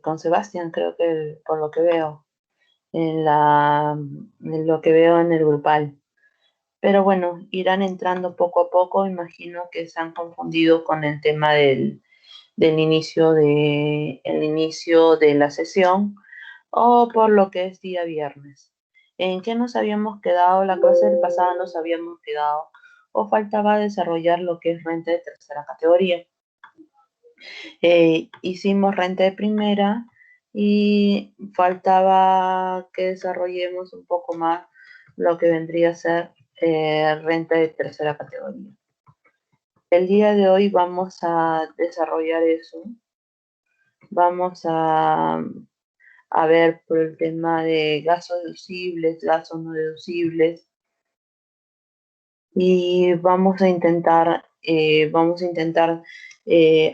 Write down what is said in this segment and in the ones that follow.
con Sebastián, creo que por lo que veo, en lo que veo en el grupal. Pero bueno, irán entrando poco a poco. Imagino que se han confundido con el tema del el inicio de la sesión o por lo que es día viernes. ¿En qué nos habíamos quedado? La clase del pasado nos habíamos quedado o faltaba desarrollar lo que es renta de tercera categoría. Hicimos renta de primera y faltaba que desarrollemos un poco más lo que vendría a ser renta de tercera categoría. El día de hoy vamos a desarrollar eso. Vamos a ver por el tema de gastos deducibles, gastos no deducibles y vamos a intentar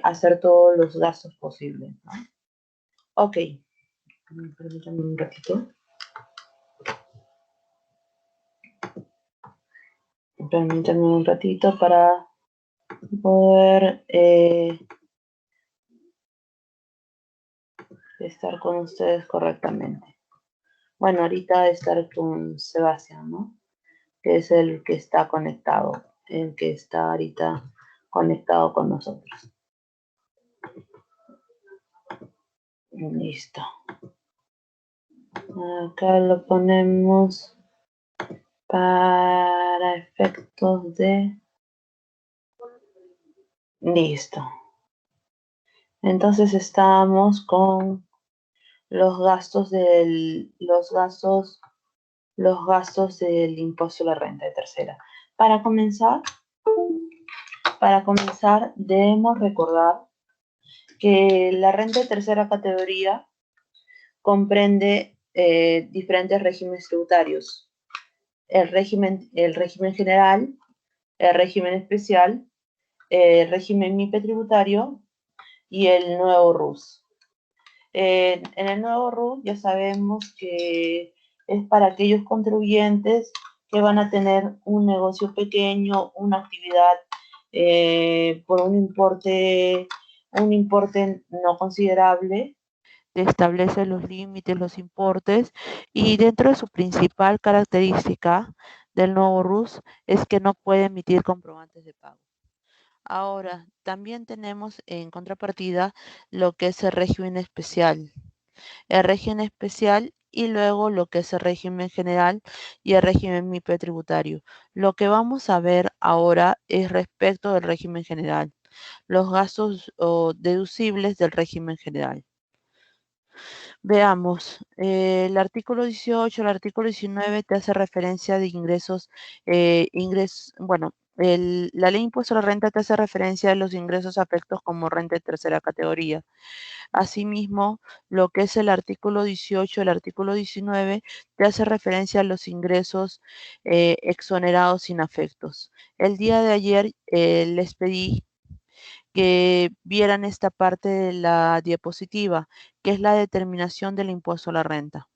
hacer todos los gastos posibles, ¿no? Ok, permítanme un ratito. Permítanme un ratito para poder estar con ustedes correctamente. Bueno, ahorita estar con Sebastián, ¿no? Que es el que está conectado, el que está ahorita conectado con nosotros. Listo. Acá lo ponemos para efectos de... Listo. Entonces estamos con los gastos del impuesto a la renta de tercera. Para comenzar debemos recordar que la renta de tercera categoría comprende diferentes regímenes tributarios. El régimen general, el régimen especial, el régimen MIPE tributario y el nuevo RUS. En el nuevo RUS ya sabemos que es para aquellos contribuyentes que van a tener un negocio pequeño, una actividad por un importe no considerable. Establece los límites, los importes, y dentro de su principal característica del nuevo RUS es que no puede emitir comprobantes de pago. Ahora, también tenemos en contrapartida lo que es el régimen especial. El régimen especial y luego lo que es el régimen general y el régimen MIPE tributario. Lo que vamos a ver ahora es respecto del régimen general, los gastos deducibles del régimen general. Veamos, el artículo 18, el artículo 19 te hace referencia de ingresos, bueno, la ley de impuesto a la renta te hace referencia de los ingresos afectos como renta de tercera categoría. Asimismo, lo que es el artículo 18, el artículo 19 te hace referencia a los ingresos exonerados sin afectos. El día de ayer les pedí que vieran esta parte de la diapositiva, que es la determinación del impuesto a la renta.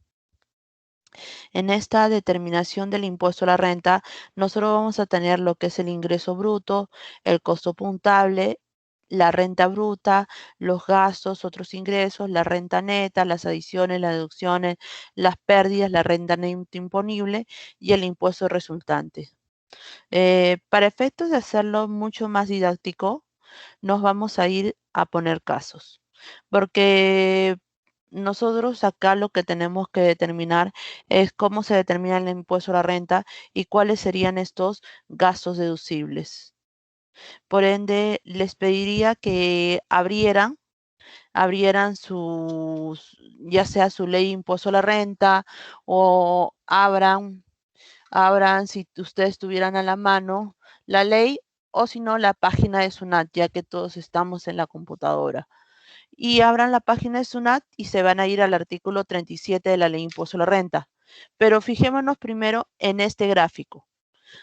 En esta determinación del impuesto a la renta, nosotros vamos a tener lo que es el ingreso bruto, el costo puntable, la renta bruta, los gastos, otros ingresos, la renta neta, las adiciones, las deducciones, las pérdidas, la renta neta imponible y el impuesto resultante. Para efectos de hacerlo mucho más didáctico, nos vamos a ir a poner casos, porque nosotros acá lo que tenemos que determinar es cómo se determina el impuesto a la renta y cuáles serían estos gastos deducibles. Por ende, les pediría que abrieran ya sea su ley de impuesto a la renta o abran si ustedes tuvieran a la mano la ley o si no la página de SUNAT, ya que todos estamos en la computadora. Y abran la página de SUNAT y se van a ir al artículo 37 de la ley de impuesto a la renta. Pero fijémonos primero en este gráfico.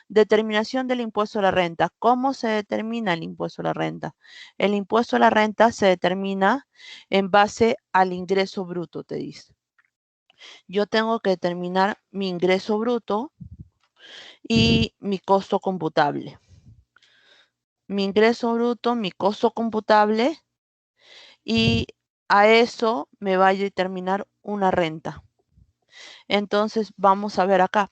Determinación del impuesto a la renta. ¿Cómo se determina el impuesto a la renta? El impuesto a la renta se determina en base al ingreso bruto, te dice. Yo tengo que determinar mi ingreso bruto y mi costo computable. Mi ingreso bruto, mi costo computable y a eso me va a determinar una renta. Entonces, vamos a ver acá.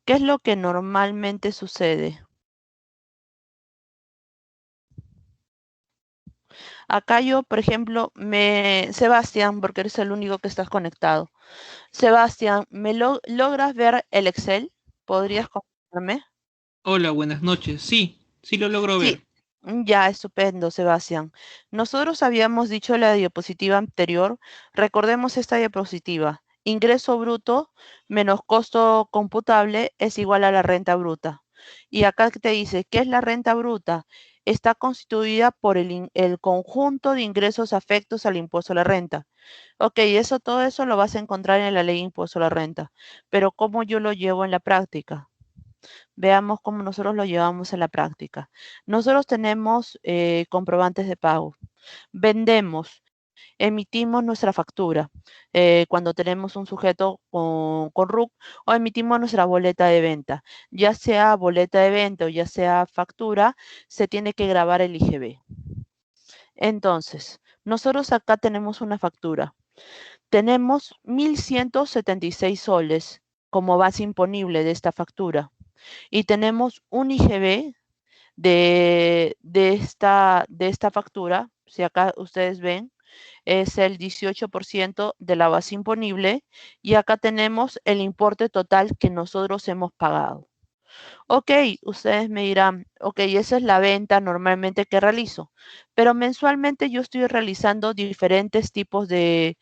¿Qué es lo que normalmente sucede? Acá yo, por ejemplo, Sebastián, porque eres el único que estás conectado. Sebastián, ¿logras ver el Excel? ¿Podrías confirmarme? Hola, buenas noches. Sí, sí lo logro Sí, ver. ya, estupendo, Sebastián. Nosotros habíamos dicho en la diapositiva anterior, recordemos esta diapositiva. Ingreso bruto menos costo computable es igual a la renta bruta. Y acá te dice, ¿qué es la renta bruta? Está constituida por el conjunto de ingresos afectos al impuesto a la renta. Ok, todo eso lo vas a encontrar en la ley de impuesto a la renta. Pero ¿cómo yo lo llevo en la práctica? Veamos cómo nosotros lo llevamos en la práctica. Nosotros tenemos comprobantes de pago. Vendemos, emitimos nuestra factura cuando tenemos un sujeto con RUC o emitimos nuestra boleta de venta. Ya sea boleta de venta o ya sea factura, se tiene que grabar el IGB. Entonces, nosotros acá tenemos una factura. Tenemos 1.176 soles como base imponible de esta factura y tenemos un IGB de esta factura, si acá ustedes ven, es el 18% de la base imponible y acá tenemos el importe total que nosotros hemos pagado. Ok, ustedes me dirán, ok, esa es la venta normalmente que realizo, pero mensualmente yo estoy realizando diferentes tipos de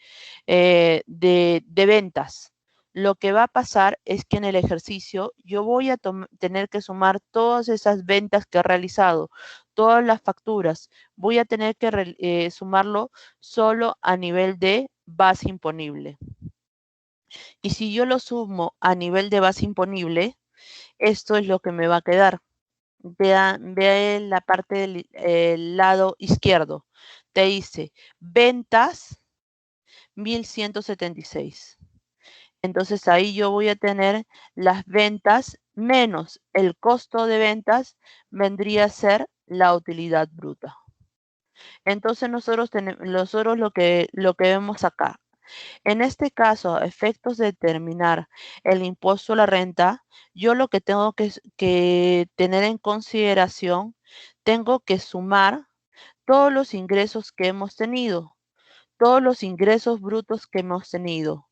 ventas. Lo que va a pasar es que en el ejercicio yo voy a tener que sumar todas esas ventas que he realizado, todas las facturas. Voy a tener que sumarlo solo a nivel de base imponible. Y si yo lo sumo a nivel de base imponible, esto es lo que me va a quedar. Vea la parte del el lado izquierdo. Te dice ventas 1.176. Entonces ahí yo voy a tener las ventas menos el costo de ventas vendría a ser la utilidad bruta. Entonces nosotros lo que vemos acá. En este caso, a efectos de determinar el impuesto a la renta, yo lo que tengo que tener en consideración, tengo que sumar todos los ingresos que hemos tenido, todos los ingresos brutos que hemos tenido.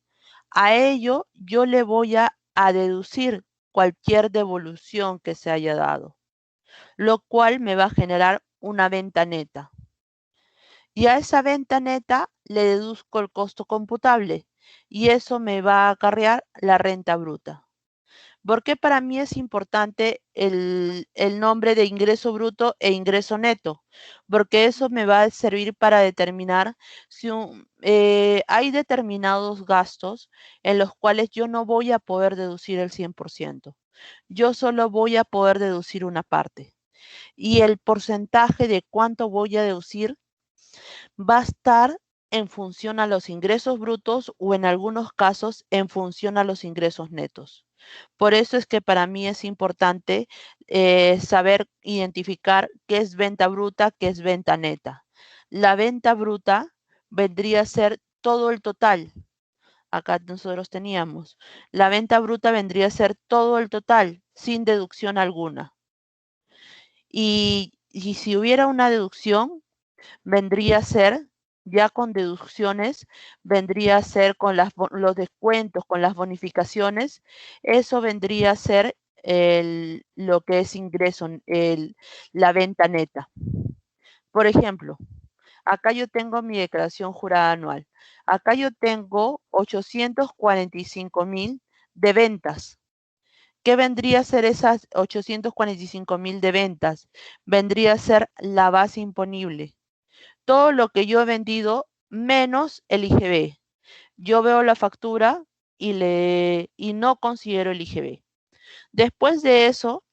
A ello yo le voy a deducir cualquier devolución que se haya dado, lo cual me va a generar una venta neta. Y a esa venta neta le deduzco el costo computable y eso me va a acarrear la renta bruta. ¿Por qué para mí es importante el nombre de ingreso bruto e ingreso neto? Porque eso me va a servir para determinar si hay determinados gastos en los cuales yo no voy a poder deducir el 100%. Yo solo voy a poder deducir una parte. Y el porcentaje de cuánto voy a deducir va a estar en función a los ingresos brutos o en algunos casos en función a los ingresos netos. Por eso es que para mí es importante saber identificar qué es venta bruta, qué es venta neta. La venta bruta vendría a ser todo el total. Acá nosotros teníamos. La venta bruta vendría a ser todo el total, sin deducción alguna. Y si hubiera una deducción, vendría a ser, ya con deducciones, vendría a ser con los descuentos, con las bonificaciones, eso vendría a ser lo que es ingreso, la venta neta. Por ejemplo, acá yo tengo mi declaración jurada anual. Acá yo tengo 845.000 de ventas. ¿Qué vendría a ser esas 845.000 de ventas? Vendría a ser la base imponible, todo lo que yo he vendido menos el IGB. Yo veo la factura y no considero el IGB. Después de eso,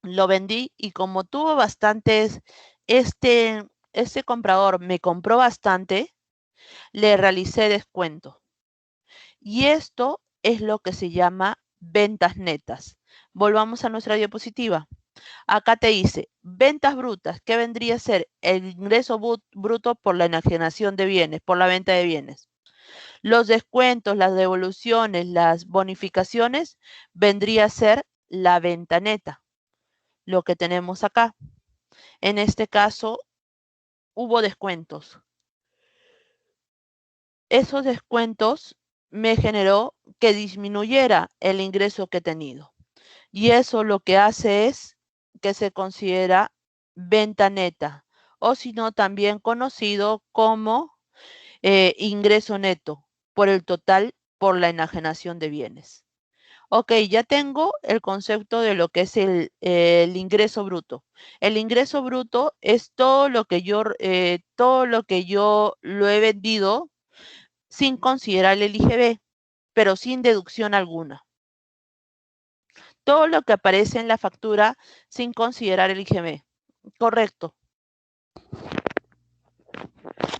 lo vendí y como tuvo bastantes, este comprador me compró bastante, le realicé descuento. Y esto es lo que se llama ventas netas. Volvamos a nuestra diapositiva. Acá te dice, ventas brutas, ¿qué vendría a ser? El ingreso bruto por la enajenación de bienes, por la venta de bienes. Los descuentos, las devoluciones, las bonificaciones, vendría a ser la venta neta, lo que tenemos acá. En este caso, hubo descuentos. Esos descuentos me generó que disminuyera el ingreso que he tenido. Y eso lo que hace es que se considera venta neta, o si no, también conocido como ingreso neto por el total por la enajenación de bienes. Ok, ya tengo el concepto de lo que es el ingreso bruto. El ingreso bruto es todo lo que yo lo he vendido sin considerar el IGB, pero sin deducción alguna. Todo lo que aparece en la factura sin considerar el IGB. Correcto.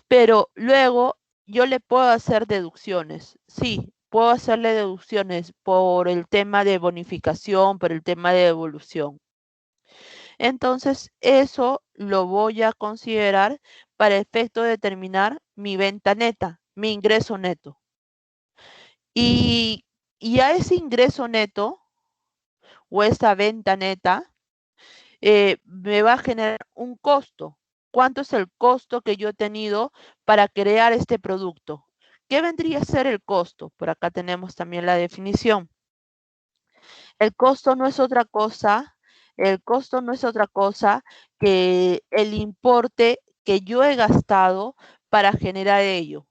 Pero luego yo le puedo hacer deducciones. Sí, puedo hacerle deducciones por el tema de bonificación, por el tema de devolución. Entonces, eso lo voy a considerar para efecto de determinar mi venta neta, mi ingreso neto. Y a ese ingreso neto o esa venta neta me va a generar un costo. ¿Cuánto es el costo que yo he tenido para crear este producto? ¿Qué vendría a ser el costo? Por acá tenemos también la definición. El costo no es otra cosa, el costo no es otra cosa que el importe que yo he gastado para generar ello.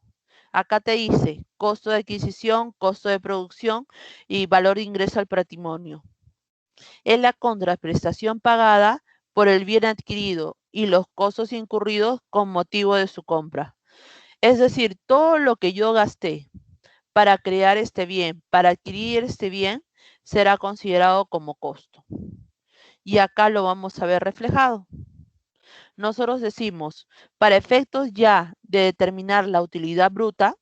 Acá te dice costo de adquisición, costo de producción y valor de ingreso al patrimonio. Es la contraprestación pagada por el bien adquirido y los costos incurridos con motivo de su compra. Es decir, todo lo que yo gasté para crear este bien, para adquirir este bien, será considerado como costo. Y acá lo vamos a ver reflejado. Nosotros decimos, para efectos ya de determinar la utilidad bruta,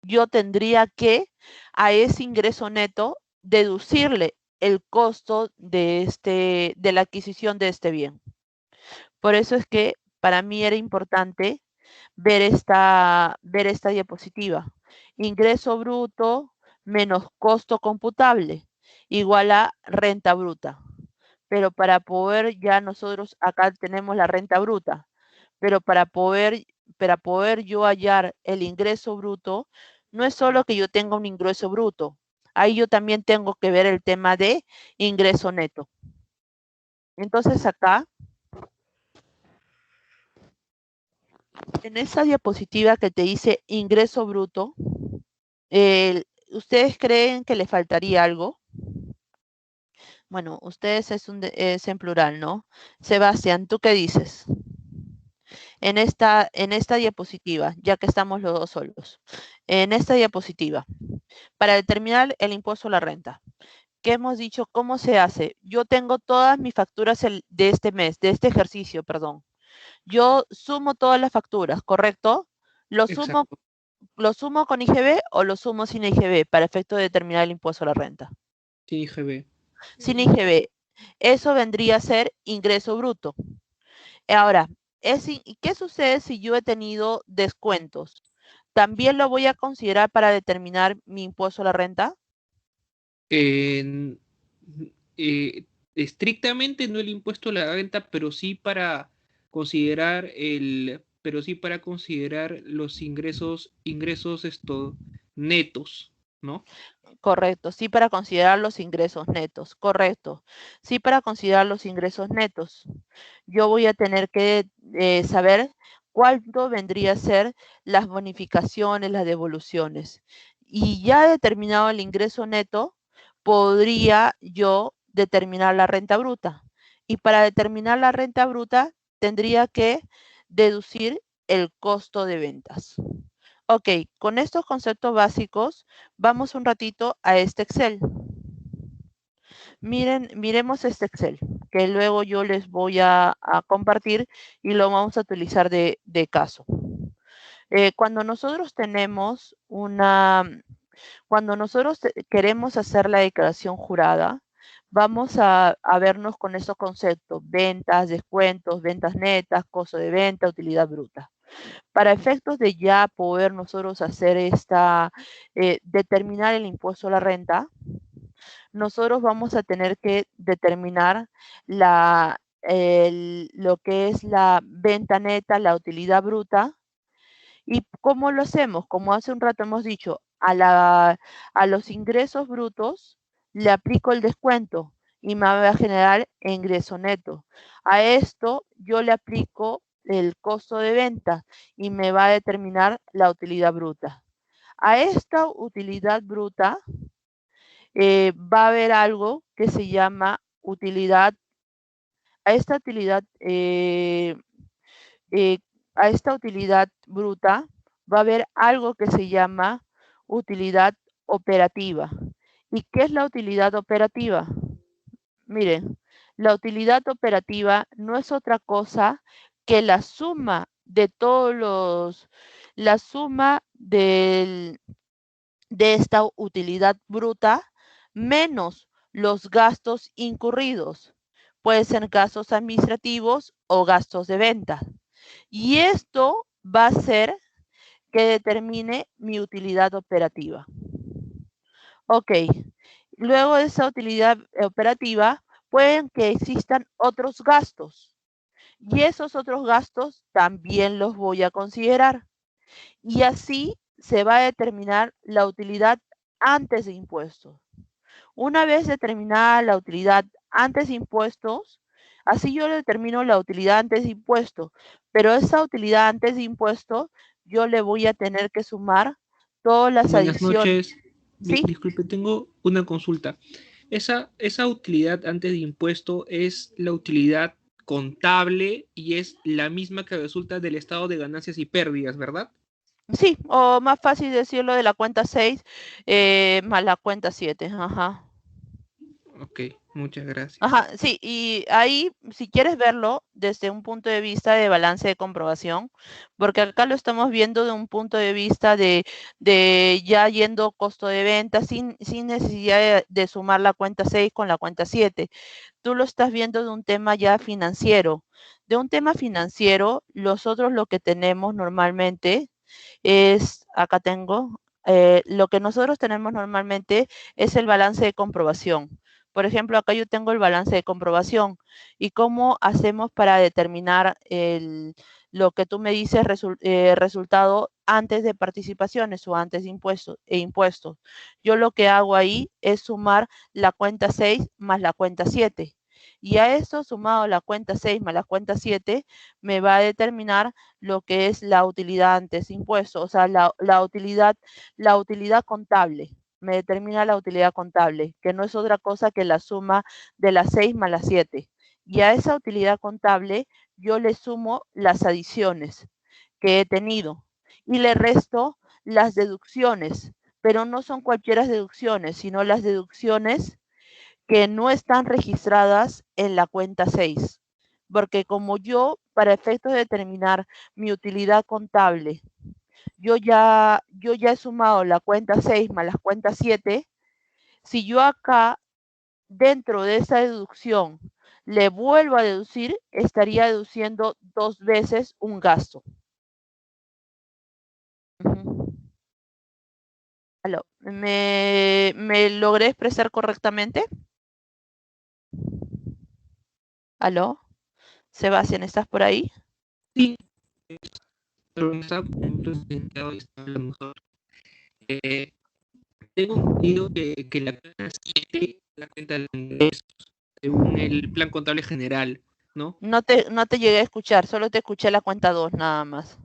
yo tendría que a ese ingreso neto deducirle el costo de la adquisición de este bien. Por eso es que para mí era importante ver esta diapositiva. Ingreso bruto menos costo computable igual a renta bruta. Pero para poder ya nosotros acá tenemos la renta bruta, pero para poder yo hallar el ingreso bruto, no es solo que yo tenga un ingreso bruto, ahí yo también tengo que ver el tema de ingreso neto. Entonces acá, en esa diapositiva que te dice ingreso bruto, ¿ustedes creen que le faltaría algo? Bueno, ustedes es en plural, ¿no? Sebastián, ¿tú qué dices? En esta diapositiva, ya que estamos los dos solos. En esta diapositiva, para determinar el impuesto a la renta, ¿qué hemos dicho? ¿Cómo se hace? Yo tengo todas mis facturas de este mes, de este ejercicio, perdón. Yo sumo todas las facturas, ¿correcto? Exacto. ¿Lo sumo con IGB o lo sumo sin IGB para efecto de determinar el impuesto a la renta? Sí, IGB. Sin IGB. Eso vendría a ser ingreso bruto. Ahora, ¿qué sucede si yo he tenido descuentos? ¿También lo voy a considerar para determinar mi impuesto a la renta? En- Estrictamente no el impuesto a la renta, pero sí para considerar los ingresos netos, ¿no? Correcto, sí para considerar los ingresos netos, correcto. Sí para considerar los ingresos netos. Yo voy a tener que saber cuánto vendría a ser las bonificaciones, las devoluciones. Y ya determinado el ingreso neto, podría yo determinar la renta bruta. Y para determinar la renta bruta, tendría que deducir el costo de ventas. Ok, con estos conceptos básicos, vamos un ratito a este Excel. Miremos este Excel, que luego yo les voy a compartir y lo vamos a utilizar de caso. Cuando nosotros queremos hacer la declaración jurada, vamos a vernos con esos conceptos: ventas, descuentos, ventas netas, costo de venta, utilidad bruta. Para efectos de ya poder nosotros hacer determinar el impuesto a la renta, nosotros vamos a tener que determinar lo que es la venta neta, la utilidad bruta. ¿Y cómo lo hacemos? Como hace un rato hemos dicho, a los ingresos brutos le aplico el descuento y me va a generar ingreso neto. A esto yo le aplico el costo de venta y me va a determinar la utilidad bruta. A esta utilidad bruta va a haber algo que se llama utilidad. A esta utilidad, eh, a esta utilidad bruta va a haber algo que se llama utilidad operativa. ¿Y qué es la utilidad operativa? Miren, la utilidad operativa no es otra cosa que la suma de la suma de esta utilidad bruta menos los gastos incurridos. Pueden ser gastos administrativos o gastos de venta. Y esto va a ser que determine mi utilidad operativa. Ok, luego de esa utilidad operativa, pueden que existan otros gastos. Y esos otros gastos también los voy a considerar. Y así se va a determinar la utilidad antes de impuestos. Una vez determinada la utilidad antes de impuestos, así yo determino la utilidad antes de impuestos, pero esa utilidad antes de impuestos yo le voy a tener que sumar todas las Buenas adiciones. noches. ¿Sí? Disculpe, tengo una consulta. Esa utilidad antes de impuesto es la utilidad contable y es la misma que resulta del estado de ganancias y pérdidas, ¿verdad? Sí, o más fácil decirlo de la cuenta 6 más la cuenta 7. Ajá. Ok, muchas gracias. Ajá, sí, y ahí, si quieres verlo desde un punto de vista de balance de comprobación, porque acá lo estamos viendo de un punto de vista de ya yendo costo de venta sin necesidad de sumar la cuenta 6 con la cuenta 7. Tú lo estás viendo de un tema ya financiero. De un tema financiero, nosotros lo que tenemos normalmente es, acá tengo, lo que nosotros tenemos normalmente es el balance de comprobación. Por ejemplo, acá yo tengo el balance de comprobación. ¿Y cómo hacemos para determinar lo que tú me dices, resultado antes de participaciones o antes de impuestos? Yo lo que hago ahí es sumar la cuenta 6 más la cuenta 7. Y a eso sumado la cuenta 6 más la cuenta 7 me va a determinar lo que es la utilidad antes impuesto, o sea, la utilidad contable. Me determina la utilidad contable, que no es otra cosa que la suma de las 6 más las 7. Y a esa utilidad contable yo le sumo las adiciones que he tenido y le resto las deducciones, pero no son cualquiera deducciones, sino las deducciones que no están registradas en la cuenta 6. Porque como yo, para efectos de determinar mi utilidad contable, yo ya he sumado la cuenta 6 más las cuentas 7, si yo acá, dentro de esa deducción, le vuelvo a deducir, estaría deduciendo 2 veces un gasto. Aló, ¿me logré expresar correctamente? ¿Aló? Sebastián, ¿estás por ahí? Sí, pero está sentado y está hablando nosotros. Tengo entendido que la cuenta 7 es la cuenta de ingresos, según el plan contable general, ¿no? No te llegué a escuchar, solo te escuché la cuenta 2 nada más.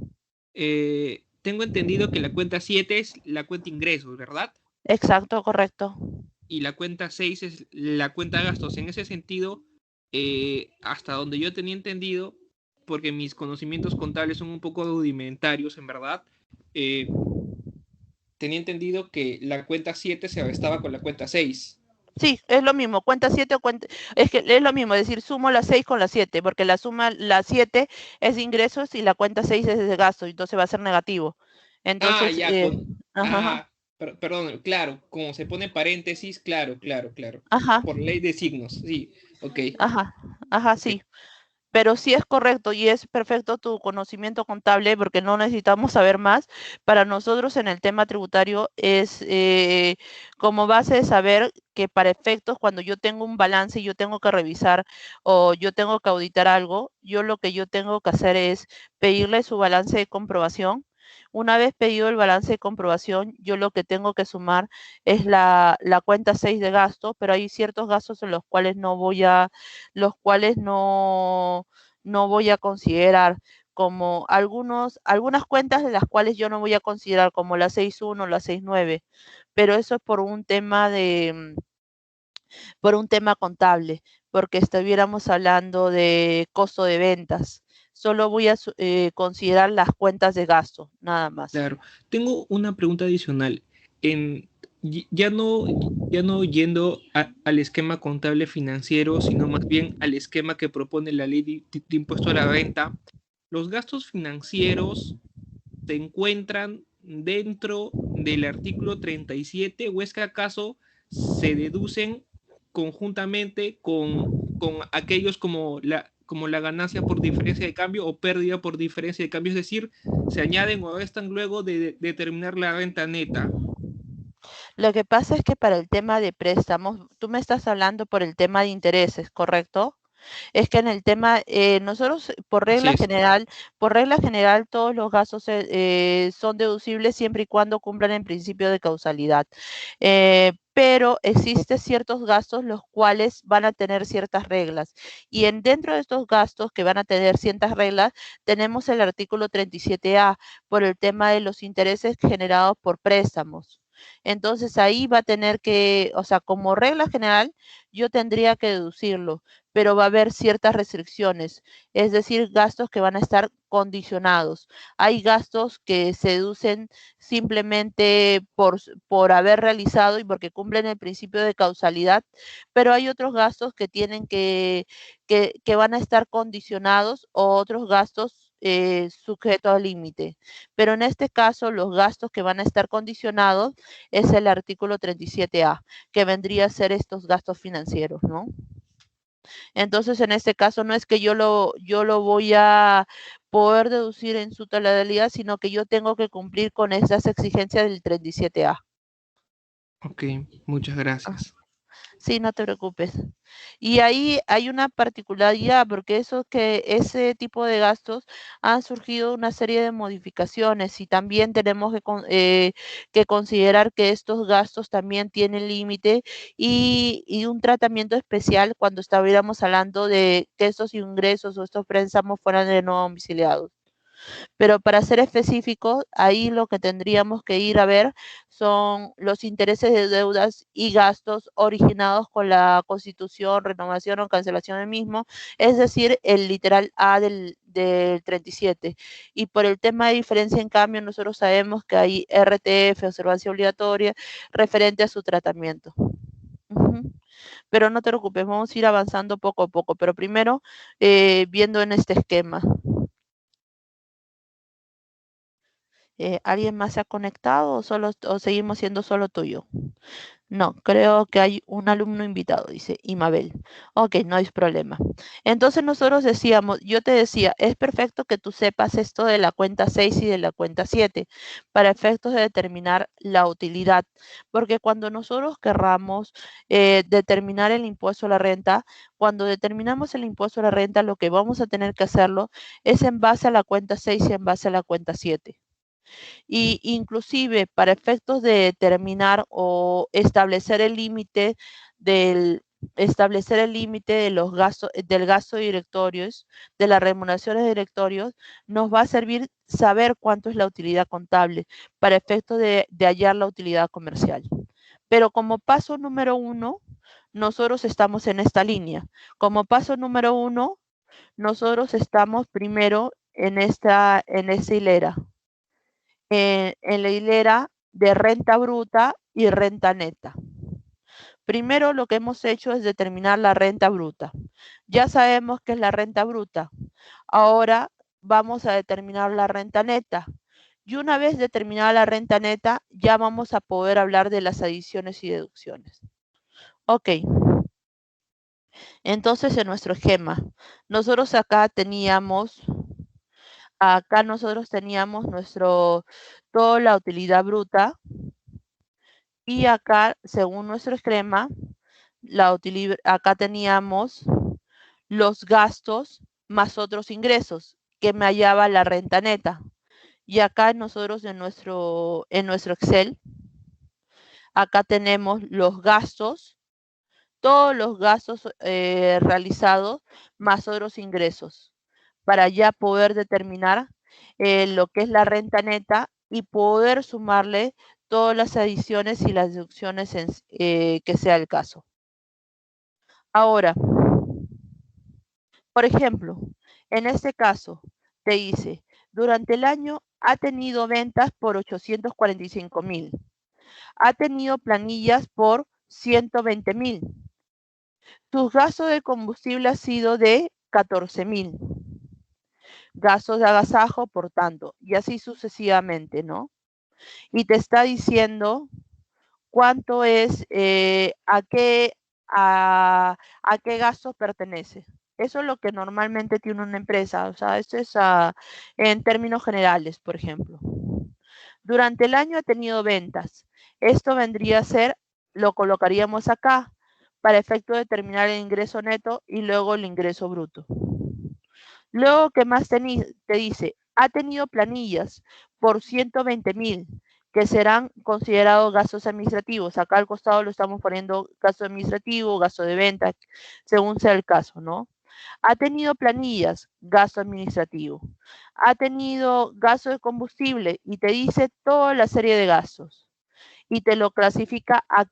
Tengo entendido que la cuenta 7 es la cuenta ingresos, ¿verdad? Exacto, correcto. Y la cuenta 6 es la cuenta gastos. En ese sentido, hasta donde yo tenía entendido, porque mis conocimientos contables son un poco rudimentarios, en verdad, tenía entendido que la cuenta 7 se estaba con la cuenta 6. Sí, es lo mismo, cuenta 7 o cuenta, es que es lo mismo, es decir, sumo la 6 con la 7, porque la 7 es de ingresos y la cuenta 6 es de gasto, entonces va a ser negativo. Ah, Entonces, ya, ajá, ajá. Perdón, claro, como se pone paréntesis, claro. Ajá, Por ley de signos, sí, ok. ajá, Ok. sí. Pero sí es correcto y es perfecto tu conocimiento contable porque no necesitamos saber más. Para nosotros en el tema tributario es como base de saber que para efectos cuando yo tengo un balance y yo tengo que revisar o yo tengo que auditar algo, yo lo que yo tengo que hacer es pedirle su balance de comprobación. Una vez pedido el balance de comprobación, yo lo que tengo que sumar es la cuenta 6 de gasto, pero hay ciertos gastos en los cuales los cuales no voy a considerar como algunas cuentas de las cuales yo no voy a considerar como la 6.1, la 6.9, pero eso es por un tema contable, porque estuviéramos hablando de costo de ventas. Solo voy a considerar las cuentas de gasto, nada más. Claro. Tengo una pregunta adicional. En, ya no, ya no yendo al esquema contable financiero, sino más bien al esquema que propone la ley de impuesto a la renta, ¿los gastos financieros se encuentran dentro del artículo 37 o es que acaso se deducen conjuntamente con aquellos como la ganancia por diferencia de cambio o pérdida por diferencia de cambio? Es decir, se añaden o restan luego de determinar la renta neta. Lo que pasa es que para el tema de préstamos, tú me estás hablando por el tema de intereses, ¿correcto? Es que en el tema, nosotros Así es. por regla general, todos los gastos son deducibles siempre y cuando cumplan el principio de causalidad. Pero existen ciertos gastos los cuales van a tener ciertas reglas. Y dentro de estos gastos que van a tener ciertas reglas, tenemos el artículo 37A por el tema de los intereses generados por préstamos. Entonces ahí va a tener que, o sea, como regla general, yo tendría que deducirlo, pero va a haber ciertas restricciones, es decir, gastos que van a estar condicionados. Hay gastos que se deducen simplemente por haber realizado y porque cumplen el principio de causalidad, pero hay otros gastos que que van a estar condicionados o otros gastos sujetos al límite. Pero en este caso, los gastos que van a estar condicionados es el artículo 37A, que vendría a ser estos gastos financieros, ¿no? Entonces, en este caso, no es que yo lo voy a poder deducir en su totalidad, sino que yo tengo que cumplir con esas exigencias del 37A. Ok, muchas gracias. Sí, no te preocupes. Y ahí hay una particularidad, porque ese tipo de gastos han surgido una serie de modificaciones y también tenemos que considerar que estos gastos también tienen límite y un tratamiento especial cuando estuviéramos hablando de que estos ingresos o estos préstamos fueran de no domiciliados. Pero para ser específicos, ahí lo que tendríamos que ir a ver son los intereses de deudas y gastos originados con la constitución, renovación o cancelación del mismo, es decir, el literal A del 37. Y por el tema de diferencia en cambio, nosotros sabemos que hay RTF, observancia obligatoria, referente a su tratamiento. Ujú. Pero no te preocupes, vamos a ir avanzando poco a poco, pero primero viendo en este esquema. ¿Alguien más se ha conectado o seguimos siendo solo tuyo? No, creo que hay un alumno invitado, dice Imabel. Ok, no hay problema. Entonces nosotros decíamos, yo te decía, es perfecto que tú sepas esto de la cuenta 6 y de la cuenta 7 para efectos de determinar la utilidad, porque cuando nosotros querramos determinar el impuesto a la renta, cuando determinamos el impuesto a la renta, lo que vamos a tener que hacerlo es en base a la cuenta 6 y en base a la cuenta 7 y inclusive para efectos de determinar o del establecer el límite de los gastos del gasto de directorios, de las remuneraciones de directorios, nos va a servir saber cuánto es la utilidad contable para efectos de hallar la utilidad comercial. Pero como paso número uno, nosotros estamos en esta línea. Como paso número uno, nosotros estamos primero en esta hilera en la hilera de renta bruta y renta neta. Primero lo que hemos hecho es determinar la renta bruta. Ya sabemos qué es la renta bruta. Ahora vamos a determinar la renta neta. Y una vez determinada la renta neta, ya vamos a poder hablar de las adiciones y deducciones. Ok. Entonces, en nuestro esquema, nosotros acá teníamos toda la utilidad bruta, y acá, según nuestro esquema, acá teníamos los gastos más otros ingresos, que me hallaba la renta neta. Y acá nosotros en nuestro Excel, acá tenemos los gastos, todos los gastos realizados más otros ingresos, para ya poder determinar lo que es la renta neta y poder sumarle todas las adiciones y las deducciones que sea el caso. Ahora, por ejemplo, en este caso, te dice, durante el año ha tenido ventas por 845,000. Ha tenido planillas por 120,000. Tus gastos de combustible ha sido de 14,000. Gastos de agasajo, por tanto, y así sucesivamente, ¿no? Y te está diciendo cuánto es, a qué gasto pertenece. Eso es lo que normalmente tiene una empresa. O sea, esto es en términos generales, por ejemplo. Durante el año ha tenido ventas. Esto vendría a ser, lo colocaríamos acá, para efecto de determinar el ingreso neto y luego el ingreso bruto. Luego, ¿qué más te dice? Ha tenido planillas por 120,000, que serán considerados gastos administrativos. Acá al costado lo estamos poniendo gasto administrativo, gasto de venta, según sea el caso, ¿no? Ha tenido planillas, gasto administrativo. Ha tenido gasto de combustible y te dice toda la serie de gastos. Y te lo clasifica a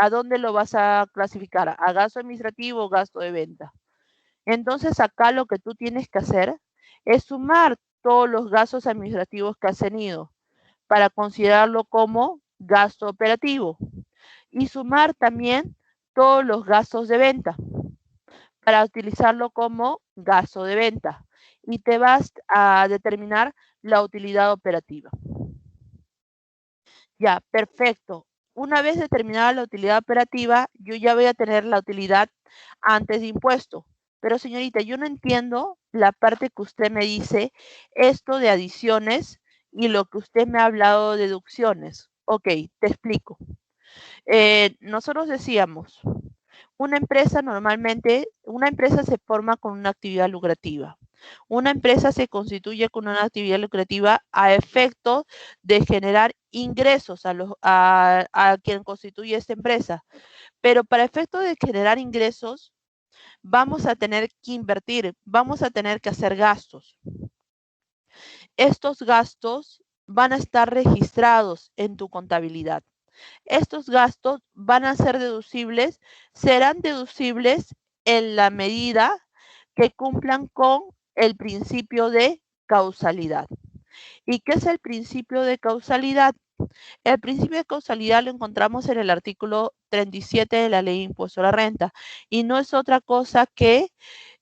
dónde lo vas a clasificar, a gasto administrativo o gasto de venta. Entonces acá lo que tú tienes que hacer es sumar todos los gastos administrativos que has tenido para considerarlo como gasto operativo, y sumar también todos los gastos de venta para utilizarlo como gasto de venta, y te vas a determinar la utilidad operativa. Ya, perfecto. Una vez determinada la utilidad operativa, yo ya voy a tener la utilidad antes de impuesto. Pero señorita, yo no entiendo la parte que usted me dice, esto de adiciones y lo que usted me ha hablado de deducciones. Ok, te explico. Nosotros decíamos, una empresa se forma con una actividad lucrativa. Una empresa se constituye con una actividad lucrativa a efecto de generar ingresos a quien constituye esta empresa. Pero para efecto de generar ingresos, vamos a tener que invertir, vamos a tener que hacer gastos. Estos gastos van a estar registrados en tu contabilidad. Estos gastos van a ser deducibles, serán deducibles en la medida que cumplan con el principio de causalidad. ¿Y qué es el principio de causalidad? El principio de causalidad lo encontramos en el artículo 37 de la Ley de Impuesto a la Renta, y no es otra cosa que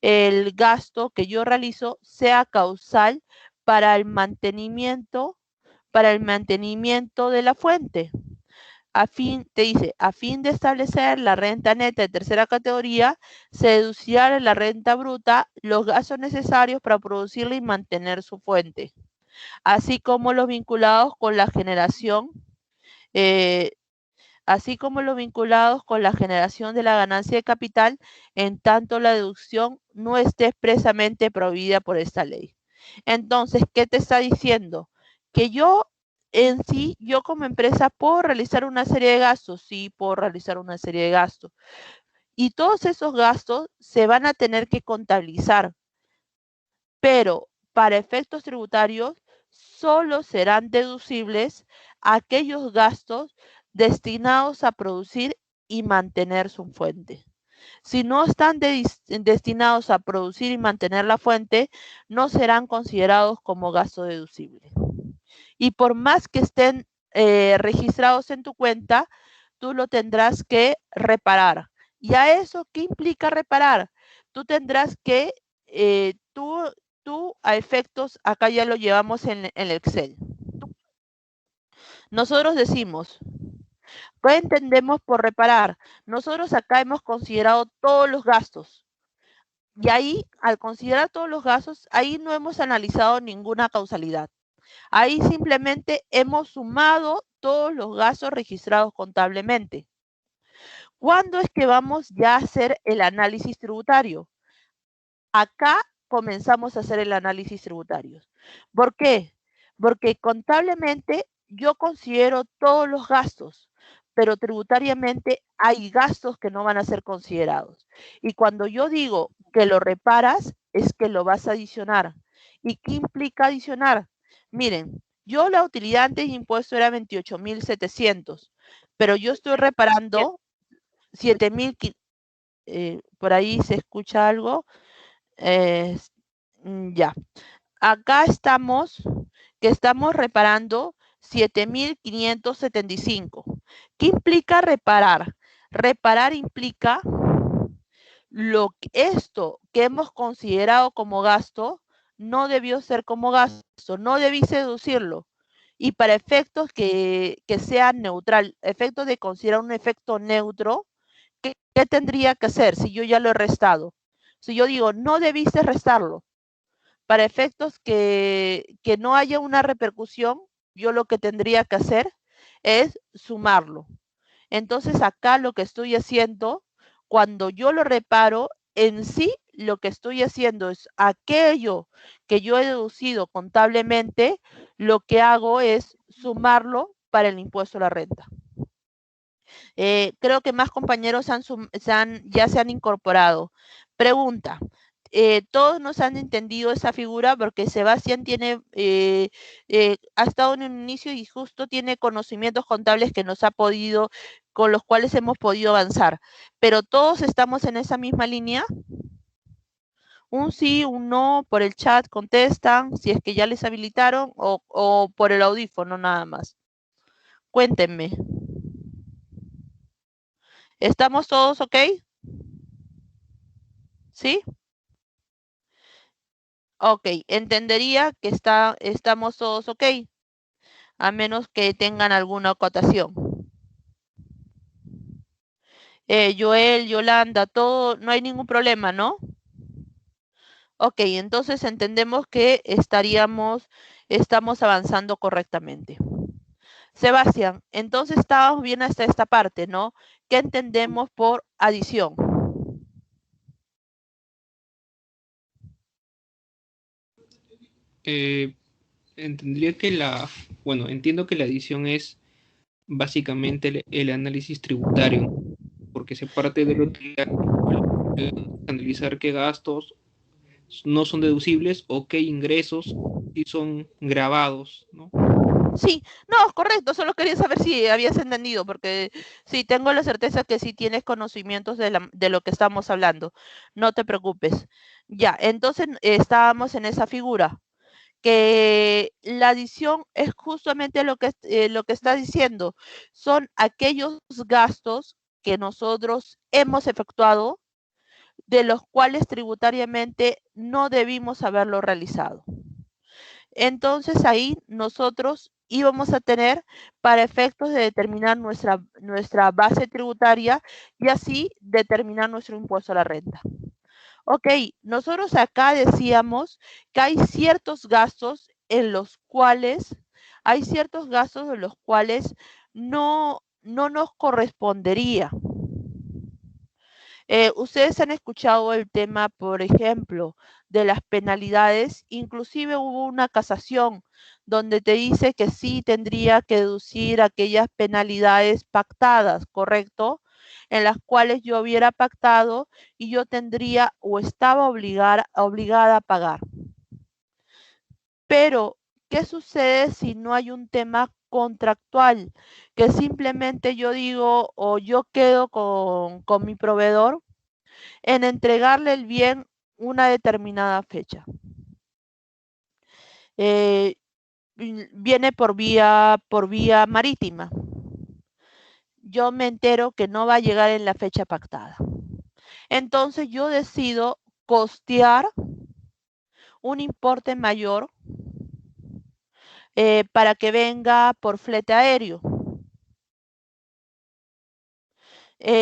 el gasto que yo realizo sea causal para el mantenimiento de la fuente. Te dice, a fin de establecer la renta neta de tercera categoría, se deducirá de la renta bruta los gastos necesarios para producirla y mantener su fuente, así como los vinculados con la generación de la ganancia de capital, en tanto la deducción no esté expresamente prohibida por esta ley. Entonces, ¿qué te está diciendo? Que yo como empresa puedo realizar una serie de gastos. Sí, puedo realizar una serie de gastos. Y todos esos gastos se van a tener que contabilizar. Pero para efectos tributarios, solo serán deducibles aquellos gastos destinados a producir y mantener su fuente. Si no están destinados a producir y mantener la fuente, no serán considerados como gasto deducible. Y por más que estén registrados en tu cuenta, tú lo tendrás que reparar. ¿Y a eso qué implica reparar? Tú tendrás que, tú a efectos, acá ya lo llevamos en el Excel. Nosotros decimos, ¿qué entendemos por reparar? Nosotros acá hemos considerado todos los gastos. Y ahí, al considerar todos los gastos, ahí no hemos analizado ninguna causalidad. Ahí simplemente hemos sumado todos los gastos registrados contablemente. ¿Cuándo es que vamos ya a hacer el análisis tributario? Acá comenzamos a hacer el análisis tributario. ¿Por qué? Porque contablemente yo considero todos los gastos, pero tributariamente hay gastos que no van a ser considerados. Y cuando yo digo que lo reparas, es que lo vas a adicionar. ¿Y qué implica adicionar? Miren, yo la utilidad antes de impuesto era 28.700, pero yo estoy reparando 7.000, por ahí se escucha algo. Ya. Acá estamos, que estamos reparando 7.575. ¿Qué implica reparar? Reparar implica esto que hemos considerado como gasto no debió ser como gasto, no debí deducirlo. Y para efectos que sea neutral, efectos de considerar un efecto neutro, ¿qué tendría que hacer si yo ya lo he restado? Si yo digo, no debiste restarlo, para efectos que no haya una repercusión, yo lo que tendría que hacer es sumarlo. Entonces acá lo que estoy haciendo, cuando yo lo reparo, en sí lo que estoy haciendo es aquello que yo he deducido contablemente, lo que hago es sumarlo para el impuesto a la renta. Creo que más compañeros ya se han incorporado. Pregunta. Todos nos han entendido esa figura porque Sebastián ha estado en un inicio y justo tiene conocimientos contables con los cuales hemos podido avanzar. Pero todos estamos en esa misma línea. Un sí, un no, por el chat contestan, si es que ya les habilitaron o por el audífono nada más. Cuéntenme. ¿Estamos todos ok? ¿Sí? Ok, entendería que estamos todos ok, a menos que tengan alguna acotación. Joel, Yolanda, todo, no hay ningún problema, ¿no? Ok, entonces entendemos que estamos avanzando correctamente. Sebastián, entonces estábamos bien hasta esta parte, ¿no? ¿Qué entendemos por adición? Entendería que entiendo que la adición es básicamente el análisis tributario, porque se parte de la utilidad, analizar qué gastos no son deducibles o qué ingresos sí son grabados, ¿no? Sí, no, correcto, solo quería saber si habías entendido, porque sí, tengo la certeza que sí tienes conocimientos de lo que estamos hablando, no te preocupes. Ya, entonces estábamos en esa figura, que la adición es justamente lo que está diciendo, son aquellos gastos que nosotros hemos efectuado, de los cuales tributariamente no debimos haberlo realizado. Entonces ahí nosotros íbamos a tener para efectos de determinar nuestra base tributaria y así determinar nuestro impuesto a la renta. Ok, nosotros acá decíamos que hay ciertos gastos en los cuales, no nos correspondería. Ustedes han escuchado el tema, por ejemplo, de las penalidades, inclusive hubo una casación donde te dice que sí tendría que deducir aquellas penalidades pactadas, ¿correcto? En las cuales yo hubiera pactado y yo tendría o estaba obligada a pagar. Pero, ¿qué sucede si no hay un tema contractual? Que simplemente yo digo o yo quedo con mi proveedor en entregarle el bien una determinada fecha. Viene por vía marítima. Yo me entero que no va a llegar en la fecha pactada. Entonces yo decido costear un importe mayor para que venga por flete aéreo.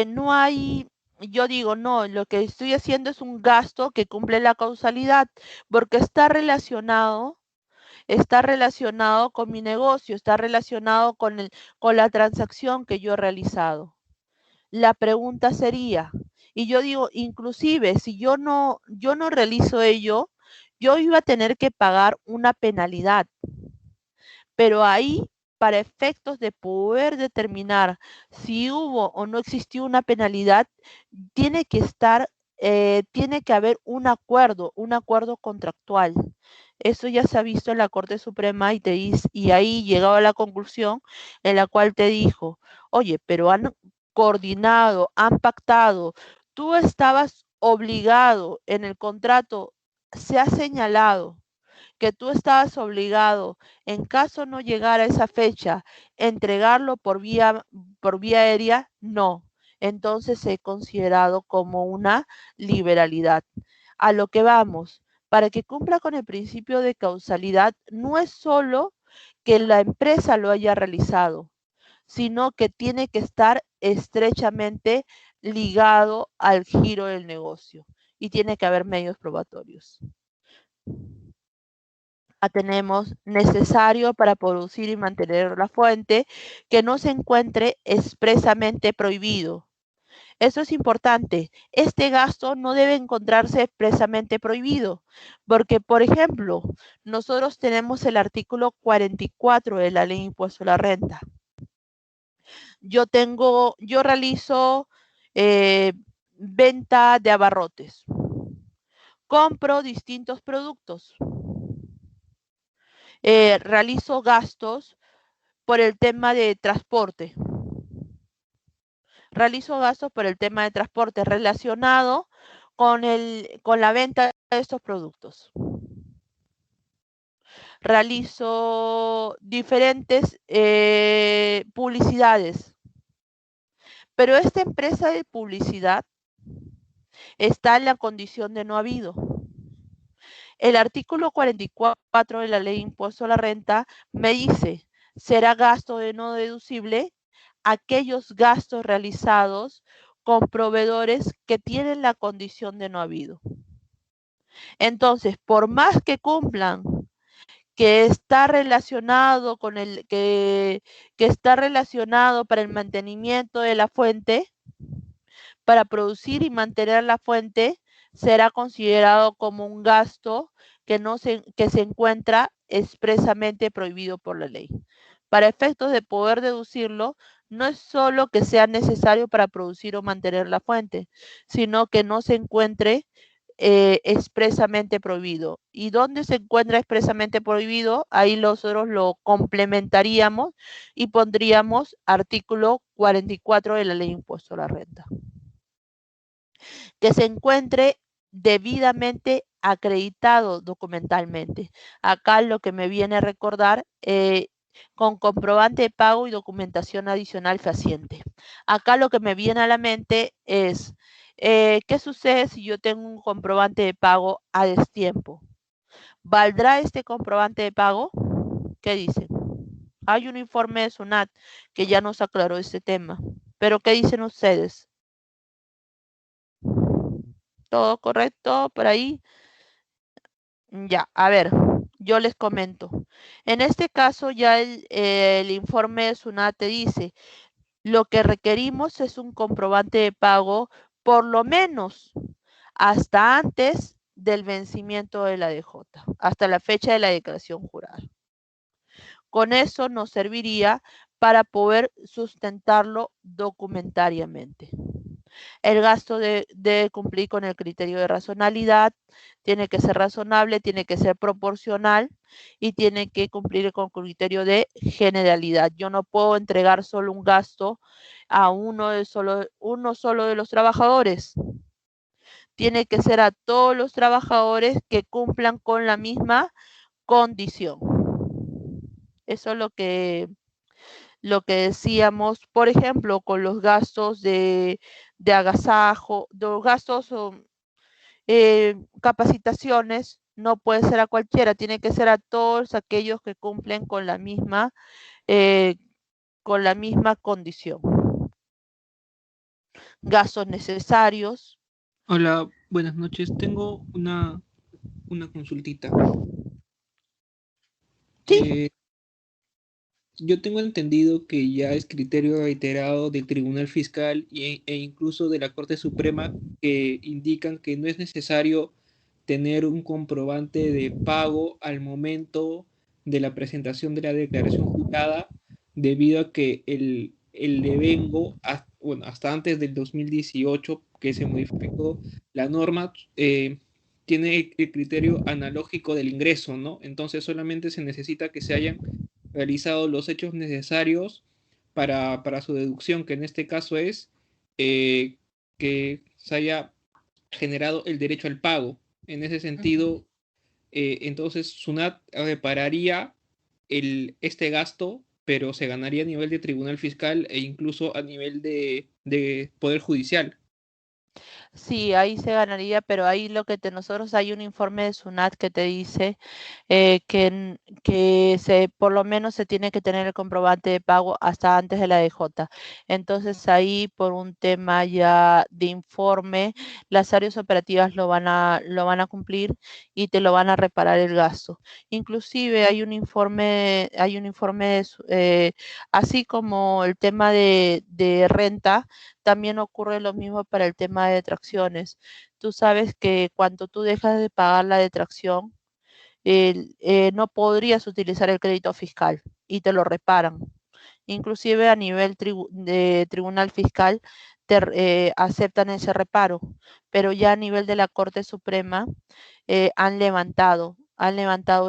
No hay, yo digo, no, lo que estoy haciendo es un gasto que cumple la causalidad, porque está relacionado con mi negocio, está relacionado con la transacción que yo he realizado. La pregunta sería, y yo digo, inclusive si yo no realizo ello, yo iba a tener que pagar una penalidad. Pero ahí, para efectos de poder determinar si hubo o no existió una penalidad, tiene que haber un acuerdo contractual. Eso ya se ha visto en la Corte Suprema y ahí llegado a la conclusión en la cual te dijo, oye, pero han coordinado, han pactado, tú estabas obligado en el contrato, se ha señalado que tú estabas obligado, en caso no llegara esa fecha, entregarlo por vía aérea, no. Entonces se ha considerado como una liberalidad. A lo que vamos, para que cumpla con el principio de causalidad, no es solo que la empresa lo haya realizado, sino que tiene que estar estrechamente ligado al giro del negocio y tiene que haber medios probatorios. Tenemos necesario para producir y mantener la fuente que no se encuentre expresamente prohibido. Eso es importante. Este gasto no debe encontrarse expresamente prohibido, porque, por ejemplo, nosotros tenemos el artículo 44 de la Ley de Impuesto a la Renta. Yo realizo venta de abarrotes. Compro distintos productos. Realizo gastos por el tema de transporte. Realizo gastos por el tema de transporte relacionado con la venta de estos productos. Realizo diferentes publicidades. Pero esta empresa de publicidad está en la condición de no habido. El artículo 44 de la Ley de Impuesto a la Renta me dice, será gasto de no deducible aquellos gastos realizados con proveedores que tienen la condición de no habido. Entonces, por más que cumplan que está relacionado con que está relacionado para el mantenimiento de la fuente, para producir y mantener la fuente, será considerado como un gasto que se encuentra expresamente prohibido por la ley. Para efectos de poder deducirlo, no es solo que sea necesario para producir o mantener la fuente, sino que no se encuentre expresamente prohibido. ¿Y dónde se encuentra expresamente prohibido? Ahí nosotros lo complementaríamos y pondríamos artículo 44 de la Ley de Impuesto a la Renta. Que se encuentre debidamente acreditado documentalmente. Acá lo que me viene a recordar con comprobante de pago y documentación adicional fehaciente. Acá lo que me viene a la mente es, ¿qué sucede si yo tengo un comprobante de pago a destiempo? ¿Valdrá este comprobante de pago? ¿Qué dicen? Hay un informe de SUNAT que ya nos aclaró este tema, pero ¿qué dicen ustedes? ¿Todo correcto por ahí? Ya, a ver, yo les comento. En este caso ya el informe de SUNAT te dice, lo que requerimos es un comprobante de pago por lo menos hasta antes del vencimiento de la DJ, hasta la fecha de la declaración jurada. Con eso nos serviría para poder sustentarlo documentariamente. El gasto debe cumplir con el criterio de razonabilidad, tiene que ser razonable, tiene que ser proporcional y tiene que cumplir con el criterio de generalidad. Yo no puedo entregar solo un gasto a uno solo de los trabajadores. Tiene que ser a todos los trabajadores que cumplan con la misma condición. Eso es lo que decíamos, por ejemplo, con los gastos de agasajo, los gastos o capacitaciones, No puede ser a cualquiera, tiene que ser a todos aquellos que cumplen con la misma condición. Gastos necesarios. Hola, buenas noches. Tengo una consultita. Sí, Eh, yo tengo entendido que ya es criterio reiterado del Tribunal Fiscal e incluso de la Corte Suprema que indican que no es necesario tener un comprobante de pago al momento de la presentación de la declaración jurada, debido a que el devengo, bueno, hasta antes del 2018 que se modificó la norma, tiene el criterio analógico del ingreso, ¿no? Entonces solamente se necesita que se hayan realizado los hechos necesarios para su deducción, que en este caso es que se haya generado el derecho al pago. En ese sentido, entonces SUNAT repararía este gasto, pero se ganaría a nivel de tribunal fiscal e incluso a nivel de poder judicial. sí, ahí se ganaría, pero ahí nosotros hay un informe de SUNAT que te dice que por lo menos se tiene que tener el comprobante de pago hasta antes de la DJ. Entonces ahí por un tema ya de informe, las áreas operativas lo van a cumplir y te lo van a reparar el gasto. Inclusive hay un informe así como el tema de renta, también ocurre lo mismo para el tema de detracciones. Tú sabes que cuando tú dejas de pagar la detracción, no podrías utilizar el crédito fiscal y te lo reparan. Inclusive a nivel de tribunal fiscal aceptan ese reparo, pero ya a nivel de la Corte Suprema han levantado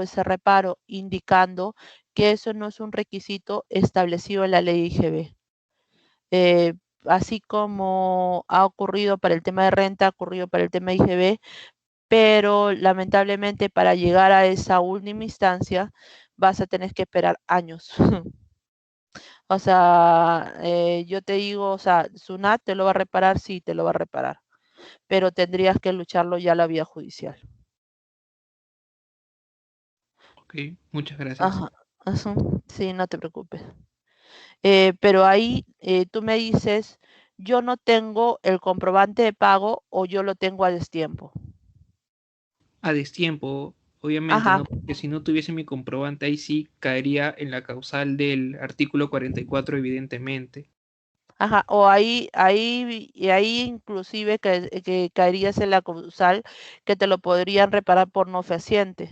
ese reparo, indicando que eso no es un requisito establecido en la ley IGB. Eh, Así como ha ocurrido para el tema de renta, ha ocurrido para el tema de IGB, pero lamentablemente para llegar a esa última instancia vas a tener que esperar años. O sea, yo te digo, o sea, SUNAT te lo va a reparar, sí, te lo va a reparar, pero tendrías que lucharlo ya la vía judicial. Ok, muchas gracias. Ajá, ajá, sí, no te preocupes. Pero ahí tú me dices, yo no tengo el comprobante de pago o yo lo tengo a destiempo. A destiempo, obviamente, Ajá, ¿no? Porque si no tuviese mi comprobante, ahí sí caería en la causal del artículo 44, evidentemente. ajá, o ahí inclusive que caerías en la causal que te lo podrían reparar por no fehaciente.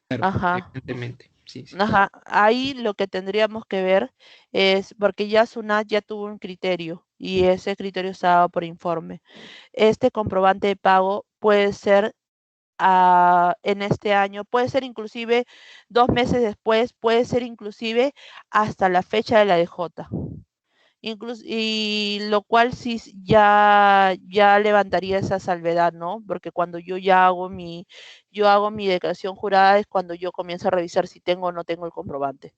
Claro, Ajá. evidentemente. Sí, sí. Ajá, ahí lo que tendríamos que ver es, porque ya SUNAT ya tuvo un criterio y ese criterio está dado por informe. Este comprobante de pago puede ser en este año, puede ser inclusive 2 meses después, puede ser inclusive hasta la fecha de la DJ. Y lo cual sí ya levantaría esa salvedad, ¿no? Porque cuando yo hago mi declaración jurada es cuando yo comienzo a revisar si tengo o no tengo el comprobante.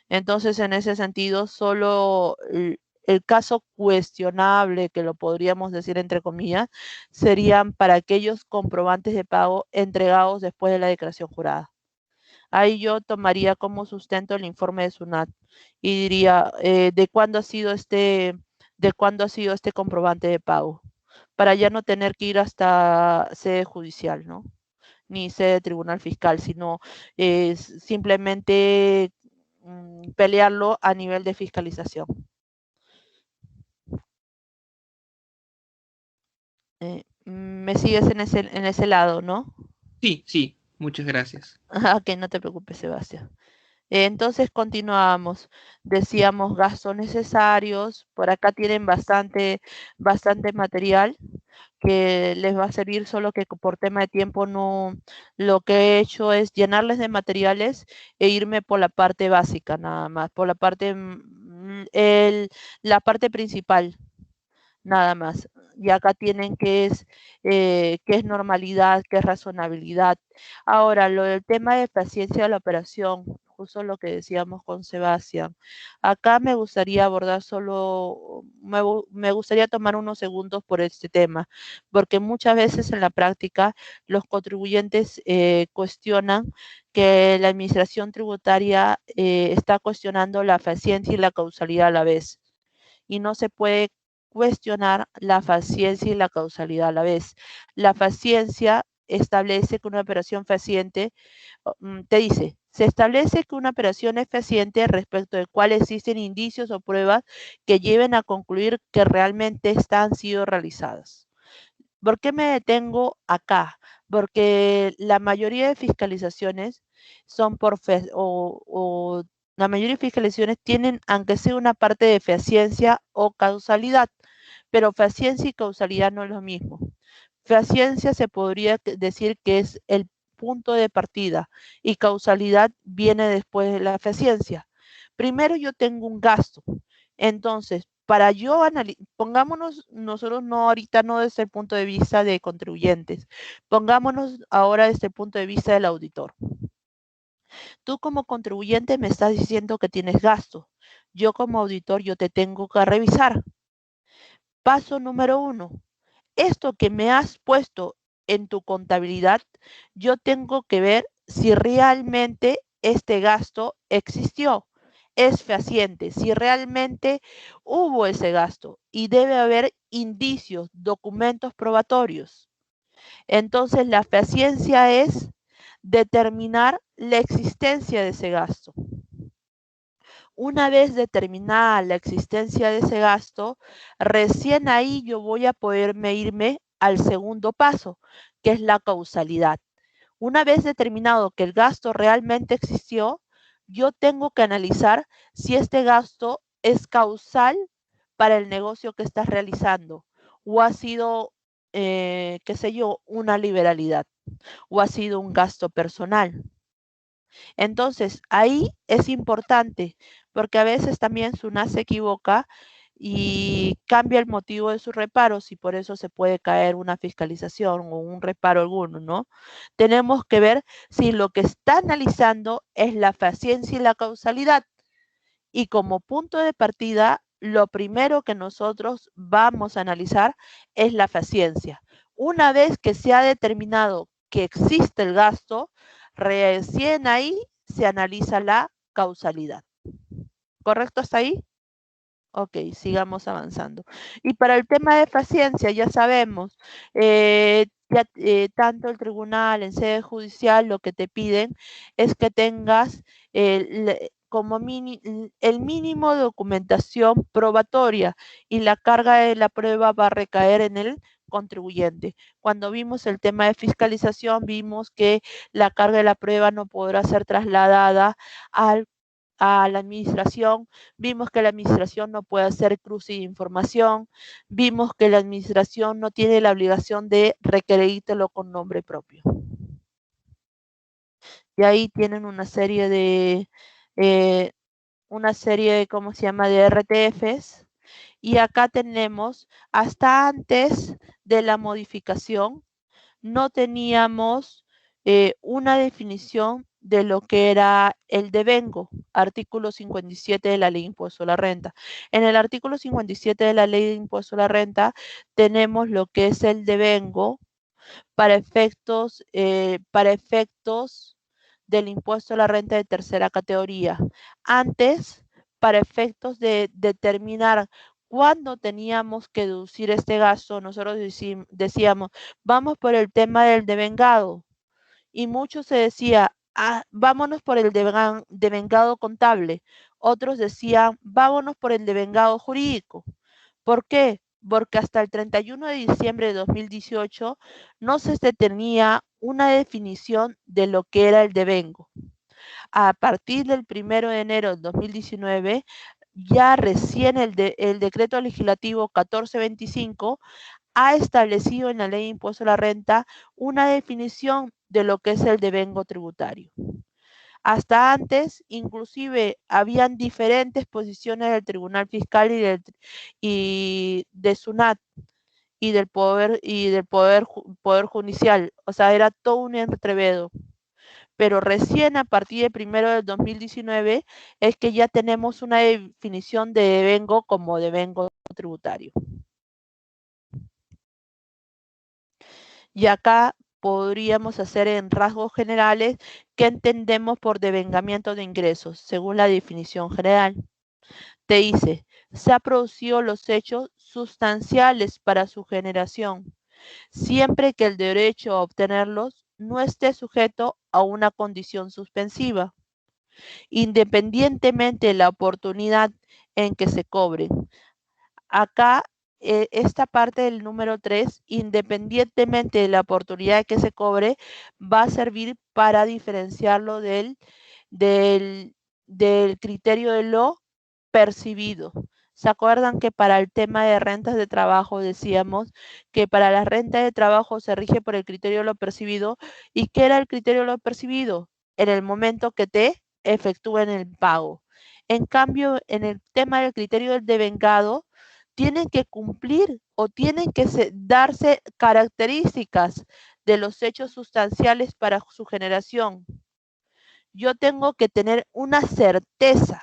Entonces, en ese sentido, solo el caso cuestionable, que lo podríamos decir entre comillas, serían para aquellos comprobantes de pago entregados después de la declaración jurada. Ahí yo tomaría como sustento el informe de SUNAT y diría de cuándo ha sido este comprobante de pago, para ya no tener que ir hasta sede judicial, ¿no? Ni sede tribunal fiscal, sino simplemente pelearlo a nivel de fiscalización. Me sigues en ese lado, ¿no? Sí, sí, muchas gracias. Que no te preocupes, Sebastián. Entonces continuamos. Decíamos gastos necesarios. Por acá tienen bastante material que les va a servir, solo que por tema de tiempo no. Lo que he hecho es llenarles de materiales e irme por la parte básica nada más, por la parte principal nada más. Y acá tienen qué es normalidad, qué es razonabilidad. Ahora, lo del tema de paciencia de la operación justo lo que decíamos con Sebastián. Acá me gustaría abordar solo, me gustaría tomar unos segundos por este tema, porque muchas veces en la práctica los contribuyentes cuestionan que la administración tributaria está cuestionando la faciencia y la causalidad a la vez. Y no se puede cuestionar la faciencia y la causalidad a la vez. La faciencia establece que una operación fehaciente, te dice, se establece que una operación es fehaciente respecto de cuál existen indicios o pruebas que lleven a concluir que realmente han sido realizadas. ¿Por qué me detengo acá? Porque la mayoría de fiscalizaciones son por fe o la mayoría de fiscalizaciones tienen, aunque sea una parte de fehaciencia o causalidad, pero fehaciencia y causalidad no es lo mismo. Fehaciencia se podría decir que es el punto de partida y causalidad viene después de la fehaciencia. Primero yo tengo un gasto, entonces para yo analizar, pongámonos nosotros no ahorita no desde el punto de vista de contribuyentes, pongámonos ahora desde el punto de vista del auditor. Tú como contribuyente me estás diciendo que tienes gasto. Yo como auditor yo te tengo que revisar. Paso número 1. Esto que me has puesto en tu contabilidad, yo tengo que ver si realmente este gasto existió, es fehaciente, si realmente hubo ese gasto y debe haber indicios, documentos probatorios. Entonces, la fehaciencia es determinar la existencia de ese gasto. Una vez determinada la existencia de ese gasto, recién ahí yo voy a poderme irme al segundo paso, que es la causalidad. Una vez determinado que el gasto realmente existió, yo tengo que analizar si este gasto es causal para el negocio que estás realizando o ha sido, qué sé yo, una liberalidad o ha sido un gasto personal. Entonces, ahí es importante, porque a veces también SUNAT se equivoca y cambia el motivo de sus reparos y por eso se puede caer una fiscalización o un reparo alguno, ¿no? Tenemos que ver si lo que está analizando es la fehaciencia y la causalidad. Y como punto de partida, lo primero que nosotros vamos a analizar es la fehaciencia. Una vez que se ha determinado que existe el gasto, recién ahí se analiza la causalidad. ¿Correcto hasta ahí? Ok, sigamos avanzando. Y para el tema de fehaciencia, ya sabemos, tanto el tribunal en sede judicial lo que te piden es que tengas como el mínimo de documentación probatoria y la carga de la prueba va a recaer en el contribuyente. Cuando vimos el tema de fiscalización, vimos que la carga de la prueba no podrá ser trasladada a la administración, vimos que la administración no puede hacer cruce de información, vimos que la administración no tiene la obligación de requerírtelo con nombre propio. Y ahí tienen una serie de, ¿cómo se llama?, de RTFs. Y acá tenemos, hasta antes de la modificación, no teníamos una definición de lo que era el devengo, artículo 57 de la ley de impuesto a la renta. En el artículo 57 de la ley de impuesto a la renta tenemos lo que es el devengo para efectos del impuesto a la renta de tercera categoría. Antes, para efectos de determinar cuándo teníamos que deducir este gasto, nosotros decíamos, vamos por el tema del devengado. Y mucho se decía, vámonos por el devengado contable. Otros decían, vámonos por el devengado jurídico. ¿Por qué? Porque hasta el 31 de diciembre de 2018 no se tenía una definición de lo que era el devengo. A partir del 1 de enero de 2019, ya recién el decreto legislativo 1425 ha establecido en la ley de impuesto a la renta una definición de lo que es el devengo tributario. Hasta antes, inclusive, habían diferentes posiciones del Tribunal Fiscal y de SUNAT y del poder judicial. O sea, era todo un entrevedo. pero recién a partir de 1 del 2019 es que ya tenemos una definición de devengo como devengo tributario. Y acá podríamos hacer en rasgos generales qué entendemos por devengamiento de ingresos, según la definición general. Te dice, se ha producido los hechos sustanciales para su generación, siempre que el derecho a obtenerlos no esté sujeto a una condición suspensiva, independientemente de la oportunidad en que se cobren. Acá, esta parte del número 3, independientemente de la oportunidad que se cobre, va a servir para diferenciarlo del criterio de lo percibido. ¿Se acuerdan que para el tema de rentas de trabajo decíamos que para las rentas de trabajo se rige por el criterio de lo percibido? ¿Y qué era el criterio de lo percibido? En el momento que te efectúen el pago. En cambio, en el tema del criterio del devengado, tienen que cumplir o tienen que darse características de los hechos sustanciales para su generación. Yo tengo que tener una certeza.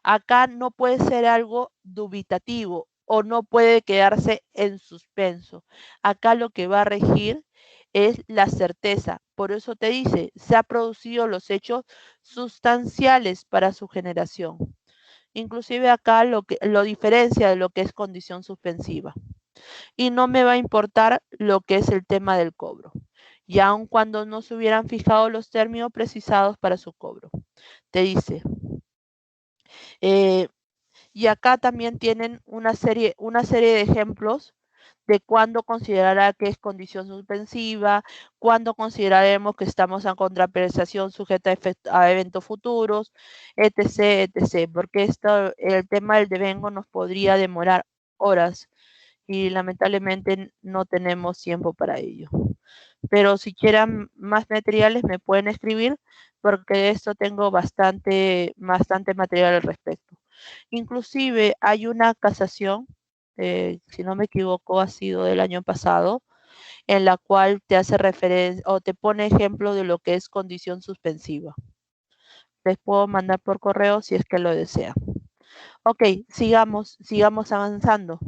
Acá no puede ser algo dubitativo o no puede quedarse en suspenso. Acá lo que va a regir es la certeza. Por eso te dice, se han producido los hechos sustanciales para su generación. Inclusive acá lo diferencia de lo que es condición suspensiva. Y no me va a importar lo que es el tema del cobro, y aun cuando no se hubieran fijado los términos precisados para su cobro. Te dice, y acá también tienen una serie de ejemplos de cuándo considerará que es condición suspensiva, cuándo consideraremos que estamos en contraprestación sujeta a eventos futuros, etc., etc., porque el tema del devengo nos podría demorar horas y lamentablemente no tenemos tiempo para ello. Pero si quieren más materiales me pueden escribir, porque de esto tengo bastante material al respecto. Inclusive hay una casación, si no me equivoco ha sido del año pasado, en la cual te hace referencia o te pone ejemplo de lo que es condición suspensiva. Les puedo mandar por correo si es que lo desean. Ok, sigamos avanzando.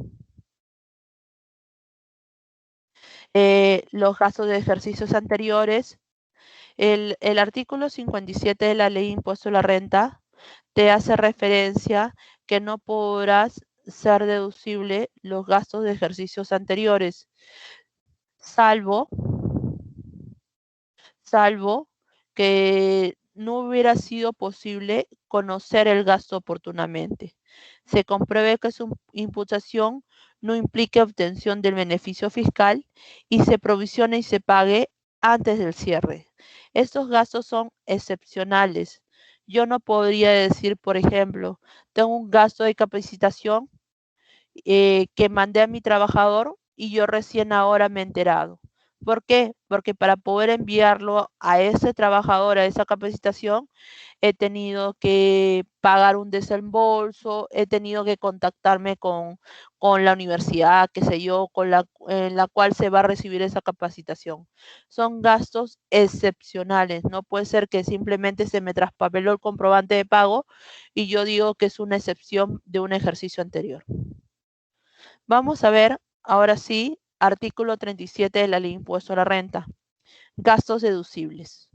Los gastos de ejercicios anteriores. El artículo 57 de la ley de impuesto a la renta te hace referencia que no podrás ser deducible los gastos de ejercicios anteriores, salvo que no hubiera sido posible conocer el gasto oportunamente. Se compruebe que su imputación no implique obtención del beneficio fiscal y se provisione y se pague antes del cierre. Estos gastos son excepcionales. Yo no podría decir, por ejemplo, tengo un gasto de capacitación que mandé a mi trabajador y yo recién ahora me he enterado. ¿Por qué? Porque para poder enviarlo a ese trabajador, a esa capacitación, he tenido que pagar un desembolso, he tenido que contactarme con la universidad, qué sé yo, en la cual se va a recibir esa capacitación. Son gastos excepcionales. No puede ser que simplemente se me traspapeló el comprobante de pago y yo digo que es una excepción de un ejercicio anterior. Vamos a ver, ahora sí, artículo 37 de la ley de impuesto a la renta. Gastos deducibles.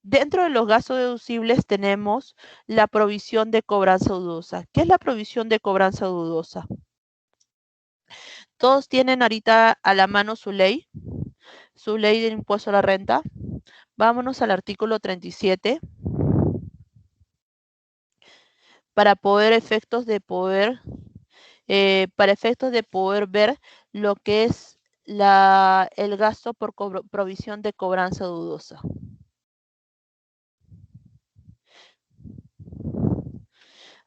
Dentro de los gastos deducibles tenemos la provisión de cobranza dudosa. ¿Qué es la provisión de cobranza dudosa? Todos tienen ahorita a la mano su ley del impuesto a la renta. Vámonos al artículo 37 para efectos de poder ver lo que es el gasto por provisión de cobranza dudosa.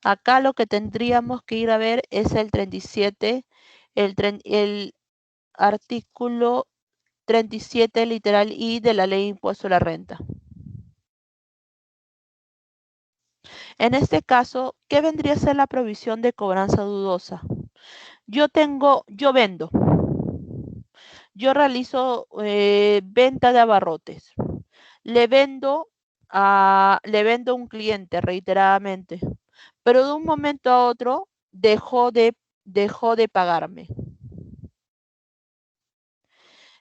Acá lo que tendríamos que ir a ver es el 37, el artículo 37 literal I de la ley de impuesto a la renta. En este caso, ¿qué vendría a ser la provisión de cobranza dudosa? Yo vendo, yo realizo venta de abarrotes. le vendo a un cliente reiteradamente, pero de un momento a otro dejó de pagarme.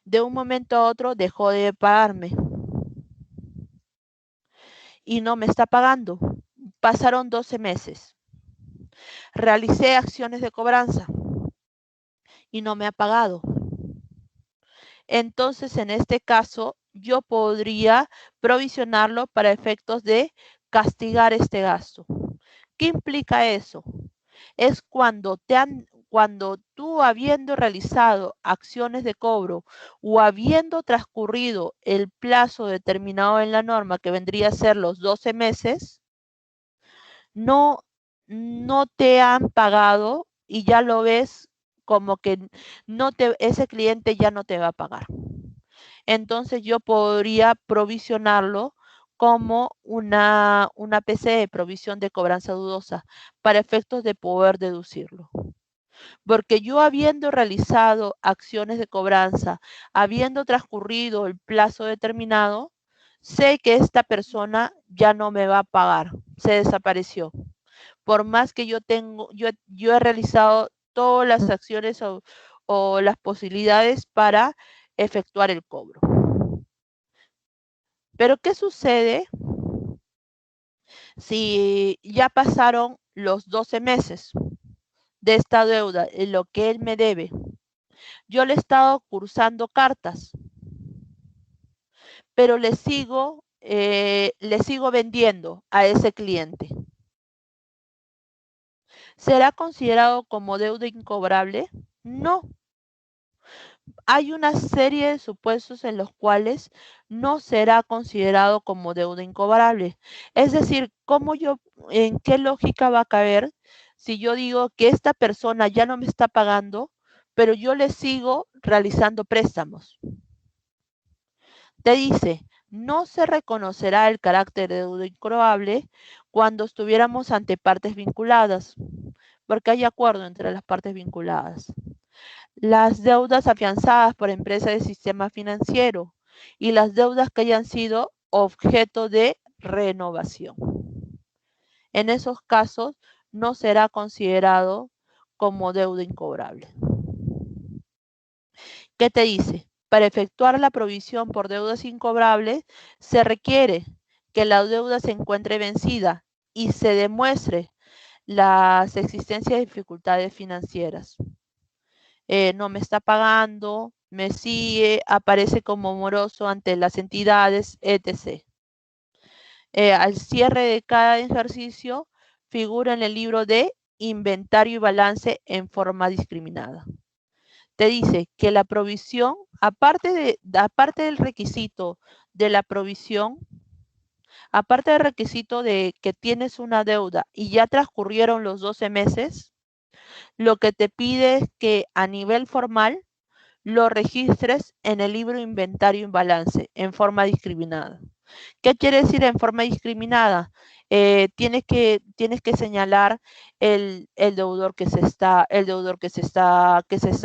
De un momento a otro dejó de pagarme y no me está pagando. Pasaron 12 meses. Realicé acciones de cobranza y no me ha pagado. Entonces, en este caso, yo podría provisionarlo para efectos de castigar este gasto. ¿Qué implica eso? Es cuando tú, habiendo realizado acciones de cobro o habiendo transcurrido el plazo determinado en la norma, que vendría a ser los 12 meses, no, no te han pagado y ya lo ves como que ese cliente ya no te va a pagar. Entonces yo podría provisionarlo como una PC, provisión de cobranza dudosa, para efectos de poder deducirlo. Porque yo, habiendo realizado acciones de cobranza, habiendo transcurrido el plazo determinado, sé que esta persona ya no me va a pagar, se desapareció. Por más que yo he realizado todas las acciones o las posibilidades para efectuar el cobro. Pero ¿qué sucede si ya pasaron los 12 meses de esta deuda, en lo que él me debe? Yo le he estado cursando cartas, pero le sigo vendiendo a ese cliente. ¿Será considerado como deuda incobrable? No. Hay una serie de supuestos en los cuales no será considerado como deuda incobrable. Es decir, ¿en qué lógica va a caber si yo digo que esta persona ya no me está pagando, pero yo le sigo realizando préstamos? Te dice, no se reconocerá el carácter de deuda incobrable cuando estuviéramos ante partes vinculadas, porque hay acuerdo entre las partes vinculadas. Las deudas afianzadas por empresas de sistema financiero y las deudas que hayan sido objeto de renovación. En esos casos no será considerado como deuda incobrable. ¿Qué te dice? Para efectuar la provisión por deudas incobrables se requiere que la deuda se encuentre vencida y se demuestre las existencias de dificultades financieras. No me está pagando, me sigue, aparece como moroso ante las entidades, etc. Al cierre de cada ejercicio figura en el libro de inventario y balance en forma discriminada. Te dice que la provisión, aparte del requisito de la provisión, aparte del requisito de que tienes una deuda y ya transcurrieron los 12 meses, lo que te pide es que a nivel formal lo registres en el libro inventario y balance en forma discriminada. ¿Qué quiere decir en forma discriminada? Tienes que señalar el deudor que se está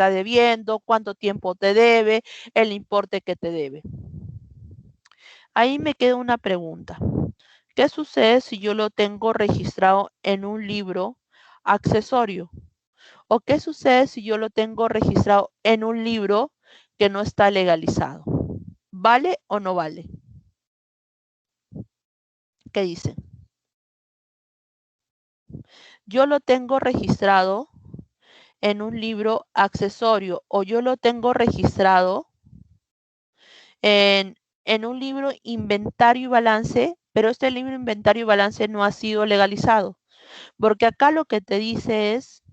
debiendo, cuánto tiempo te debe, el importe que te debe. Ahí me queda una pregunta. ¿Qué sucede si yo lo tengo registrado en un libro accesorio? ¿O qué sucede si yo lo tengo registrado en un libro que no está legalizado? ¿Vale o no vale? ¿Qué dicen? Yo lo tengo registrado en un libro accesorio o yo lo tengo registrado en un libro inventario y balance, pero este libro inventario y balance no ha sido legalizado. Porque acá lo que te dice es,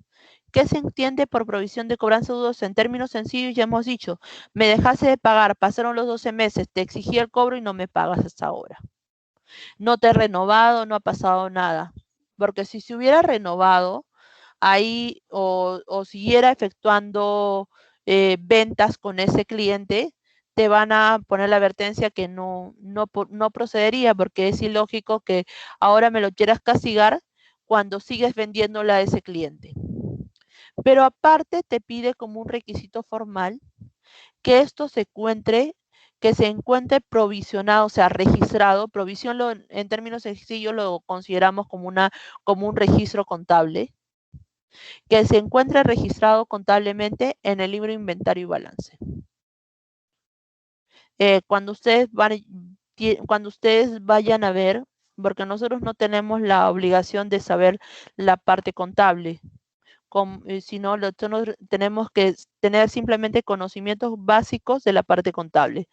¿qué se entiende por provisión de cobranza dudosa? En términos sencillos ya hemos dicho, me dejaste de pagar, pasaron los 12 meses, te exigí el cobro y no me pagas hasta ahora. No te he renovado, no ha pasado nada. Porque si se hubiera renovado, ahí o siguiera efectuando ventas con ese cliente, te van a poner la advertencia que no procedería, porque es ilógico que ahora me lo quieras castigar cuando sigues vendiéndole a ese cliente. Pero aparte te pide como un requisito formal que esto se encuentre que se encuentre provisionado, o sea, registrado. Provisión en términos sencillos lo consideramos como un registro contable, que se encuentre registrado contablemente en el libro inventario y balance. Cuando ustedes vayan a ver, porque nosotros no tenemos la obligación de saber la parte contable, sino tenemos que tener simplemente conocimientos básicos de la parte contable.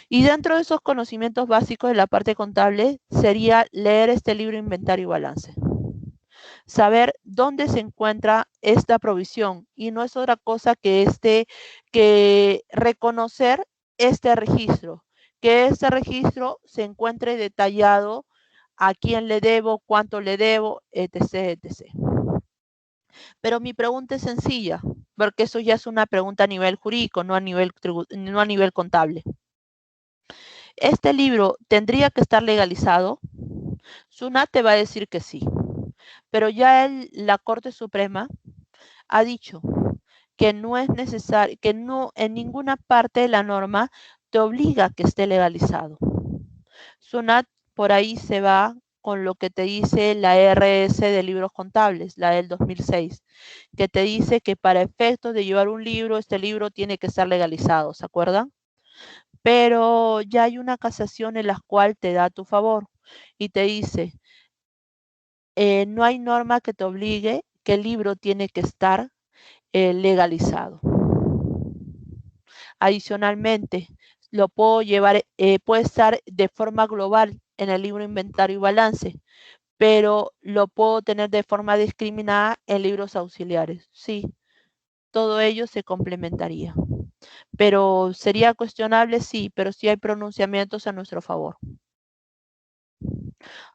Y dentro de esos conocimientos básicos de la parte contable sería leer este libro inventario y balance. Saber dónde se encuentra esta provisión, y no es otra cosa que reconocer este registro, que este registro se encuentre detallado a quién le debo, cuánto le debo, etc., etc. Pero mi pregunta es sencilla, porque eso ya es una pregunta a nivel jurídico, no a nivel contable. ¿Este libro tendría que estar legalizado? SUNAT te va a decir que sí, pero ya la Corte Suprema ha dicho que no es necesario, que no en ninguna parte de la norma te obliga a que esté legalizado. SUNAT por ahí se va con lo que te dice la RS de libros contables, la del 2006, que te dice que para efectos de llevar un libro, este libro tiene que estar legalizado, ¿se acuerdan? Pero ya hay una casación en la cual te da a tu favor y te dice, no hay norma que te obligue que el libro tiene que estar legalizado. Adicionalmente, lo puedo llevar, puede estar de forma global en el libro inventario y balance, pero lo puedo tener de forma discriminada en libros auxiliares. Sí, todo ello se complementaría. Pero sería cuestionable, sí, pero sí hay pronunciamientos a nuestro favor.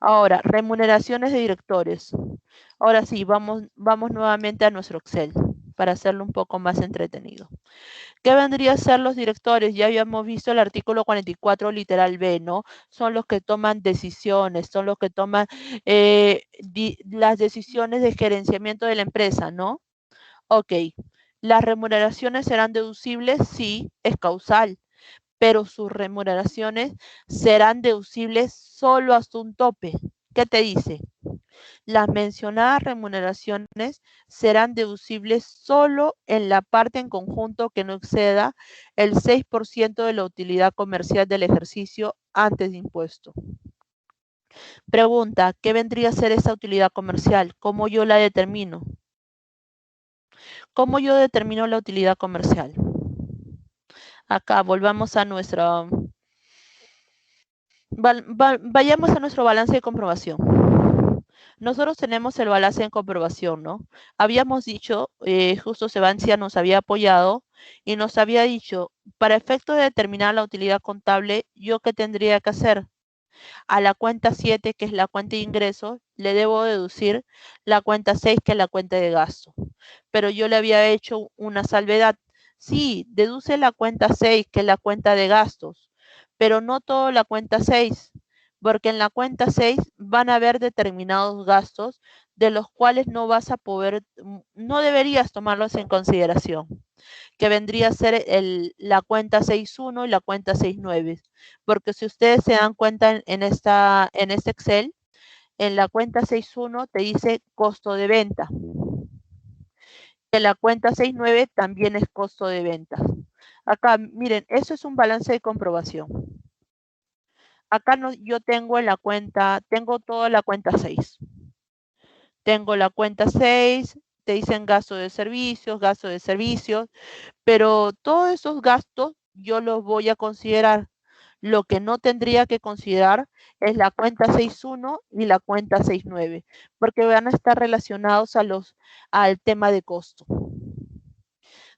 Ahora, remuneraciones de directores. Ahora sí, vamos nuevamente a nuestro Excel para hacerlo un poco más entretenido. ¿Qué vendría a ser los directores? Ya habíamos visto el artículo 44 literal B, ¿no? Son los que toman decisiones, son los que toman las decisiones de gerenciamiento de la empresa, ¿no? Ok. ¿Las remuneraciones serán deducibles? Sí, es causal, pero sus remuneraciones serán deducibles solo hasta un tope. ¿Qué te dice? Las mencionadas remuneraciones serán deducibles solo en la parte en conjunto que no exceda el 6% de la utilidad comercial del ejercicio antes de impuesto. Pregunta, ¿qué vendría a ser esa utilidad comercial? ¿Cómo yo la determino? ¿Cómo yo determino la utilidad comercial? Acá volvamos a vayamos a nuestro balance de comprobación. Nosotros tenemos el balance de comprobación, ¿no? Habíamos dicho, justo Sebancia nos había apoyado y nos había dicho, para efecto de determinar la utilidad contable, ¿yo qué tendría que hacer? A la cuenta 7, que es la cuenta de ingresos, le debo deducir la cuenta 6, que es la cuenta de gasto. Pero yo le había hecho una salvedad. Sí, deduce la cuenta 6, que es la cuenta de gastos, pero no toda la cuenta 6, porque en la cuenta 6 van a haber determinados gastos de los cuales no vas a poder, no deberías tomarlos en consideración, que vendría a ser la cuenta 6.1 y la cuenta 6.9, porque si ustedes se dan cuenta en este Excel, en la cuenta 6.1 te dice costo de venta, que la cuenta 6.9 también es costo de venta. Acá, miren, eso es un balance de comprobación. Acá no, yo tengo tengo toda la cuenta 6. Tengo la cuenta 6, te dicen gasto de servicios, pero todos esos gastos yo los voy a considerar. Lo que no tendría que considerar es la cuenta 6.1 y la cuenta 6.9, porque van a estar relacionados al tema de costo.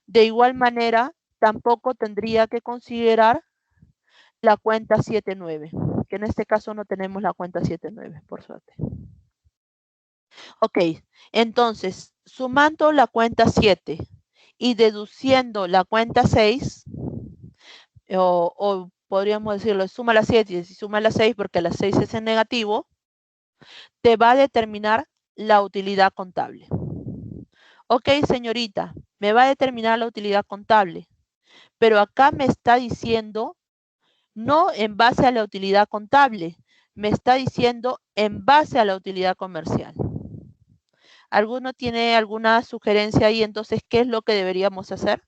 De igual manera, tampoco tendría que considerar la cuenta 7.9, que en este caso no tenemos la cuenta 7.9, por suerte. Ok, entonces, sumando la cuenta 7 y deduciendo la cuenta 6, o podríamos decirlo, suma la 7 y suma la 6 porque la 6 es en negativo, te va a determinar la utilidad contable. Ok, señorita, me va a determinar la utilidad contable. Pero acá me está diciendo no en base a la utilidad contable, me está diciendo en base a la utilidad comercial. ¿Alguno tiene alguna sugerencia ahí? Entonces, ¿qué es lo que deberíamos hacer?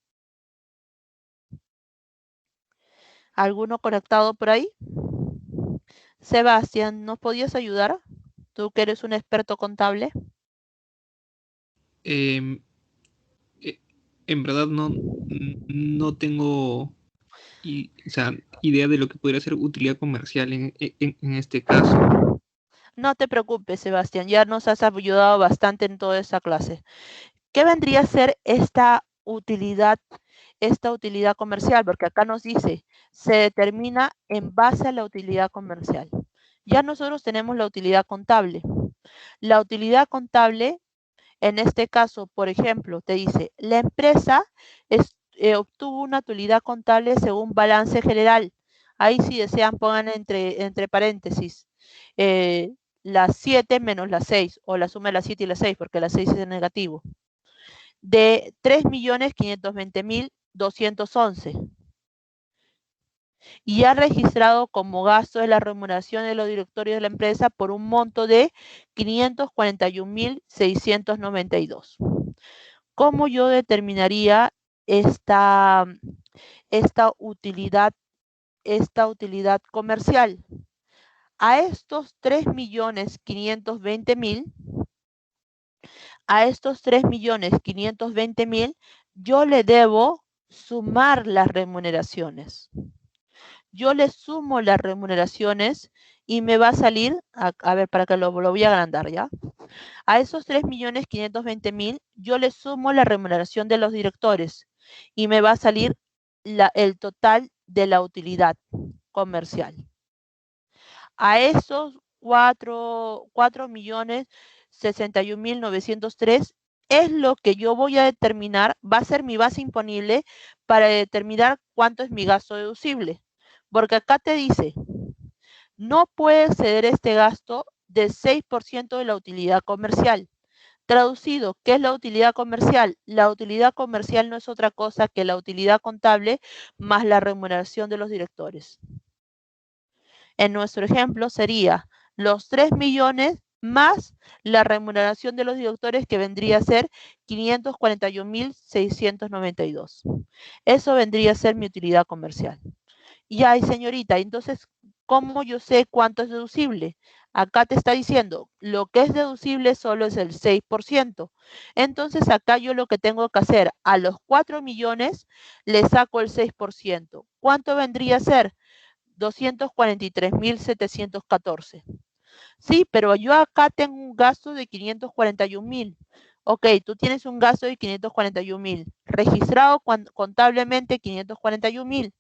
¿Alguno conectado por ahí? Sebastián, ¿nos podías ayudar? Tú que eres un experto contable. Em, en verdad no tengo o sea, idea de lo que podría ser utilidad comercial en este caso. No te preocupes, Sebastián, ya nos has ayudado bastante en toda esa clase. ¿Qué vendría a ser esta utilidad comercial? Porque acá nos dice, se determina en base a la utilidad comercial. Ya nosotros tenemos la utilidad contable. La utilidad contable, en este caso, por ejemplo, te dice, la empresa obtuvo una utilidad contable según balance general. Ahí si desean pongan entre paréntesis las 7 menos las 6, o la suma de las 7 y las 6, porque las 6 es negativo, de 3.520.211 y ha registrado como gasto de la remuneración de los directorios de la empresa por un monto de 541.692. ¿Cómo yo determinaría esta utilidad comercial? A estos 3.520.000, yo le debo sumar las remuneraciones. Yo le sumo las remuneraciones y me va a salir, a ver, para que lo voy a agrandar, ¿ya? A esos 3.520.000, yo le sumo la remuneración de los directores y me va a salir el total de la utilidad comercial. A esos 4.061.903 es lo que yo voy a determinar, va a ser mi base imponible para determinar cuánto es mi gasto deducible. Porque acá te dice, no puede exceder este gasto del 6% de la utilidad comercial. Traducido, ¿qué es la utilidad comercial? La utilidad comercial no es otra cosa que la utilidad contable más la remuneración de los directores. En nuestro ejemplo sería los 3 millones más la remuneración de los directores, que vendría a ser 541.692. Eso vendría a ser mi utilidad comercial. Y ay, señorita, entonces, ¿cómo yo sé cuánto es deducible? Acá te está diciendo, lo que es deducible solo es el 6%. Entonces, acá yo lo que tengo que hacer, a los 4 millones le saco el 6%. ¿Cuánto vendría a ser? 243.714. Sí, pero yo acá tengo un gasto de 541.000. Ok, tú tienes un gasto de 541.000, registrado contablemente 541.000.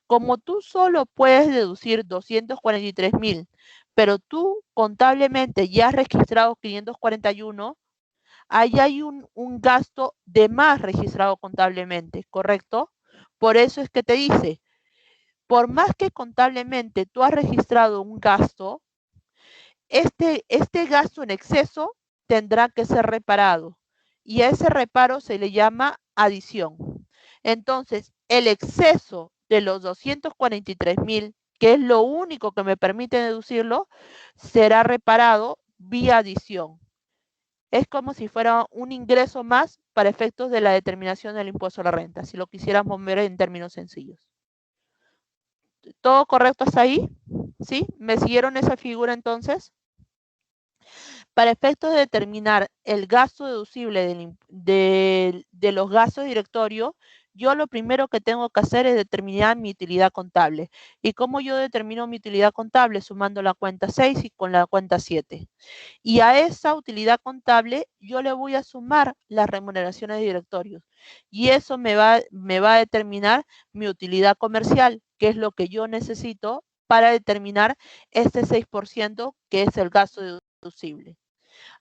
Como tú solo puedes deducir 243.000, pero tú contablemente ya has registrado 541, ahí hay un gasto de más registrado contablemente, ¿correcto? Por eso es que te dice, por más que contablemente tú has registrado un gasto, este gasto en exceso tendrá que ser reparado y a ese reparo se le llama adición. Entonces, el exceso de los 243.000, que es lo único que me permite deducirlo, será reparado vía adición. Es como si fuera un ingreso más para efectos de la determinación del impuesto a la renta, si lo quisiéramos ver en términos sencillos. ¿Todo correcto hasta ahí? ¿Sí? ¿Me siguieron esa figura entonces? Para efectos de determinar el gasto deducible de los gastos de directorio, yo lo primero que tengo que hacer es determinar mi utilidad contable. ¿Y cómo yo determino mi utilidad contable? Sumando la cuenta 6 y con la cuenta 7. Y a esa utilidad contable yo le voy a sumar las remuneraciones de directorios. Y eso me va a determinar mi utilidad comercial, que es lo que yo necesito para determinar este 6% que es el gasto deducible.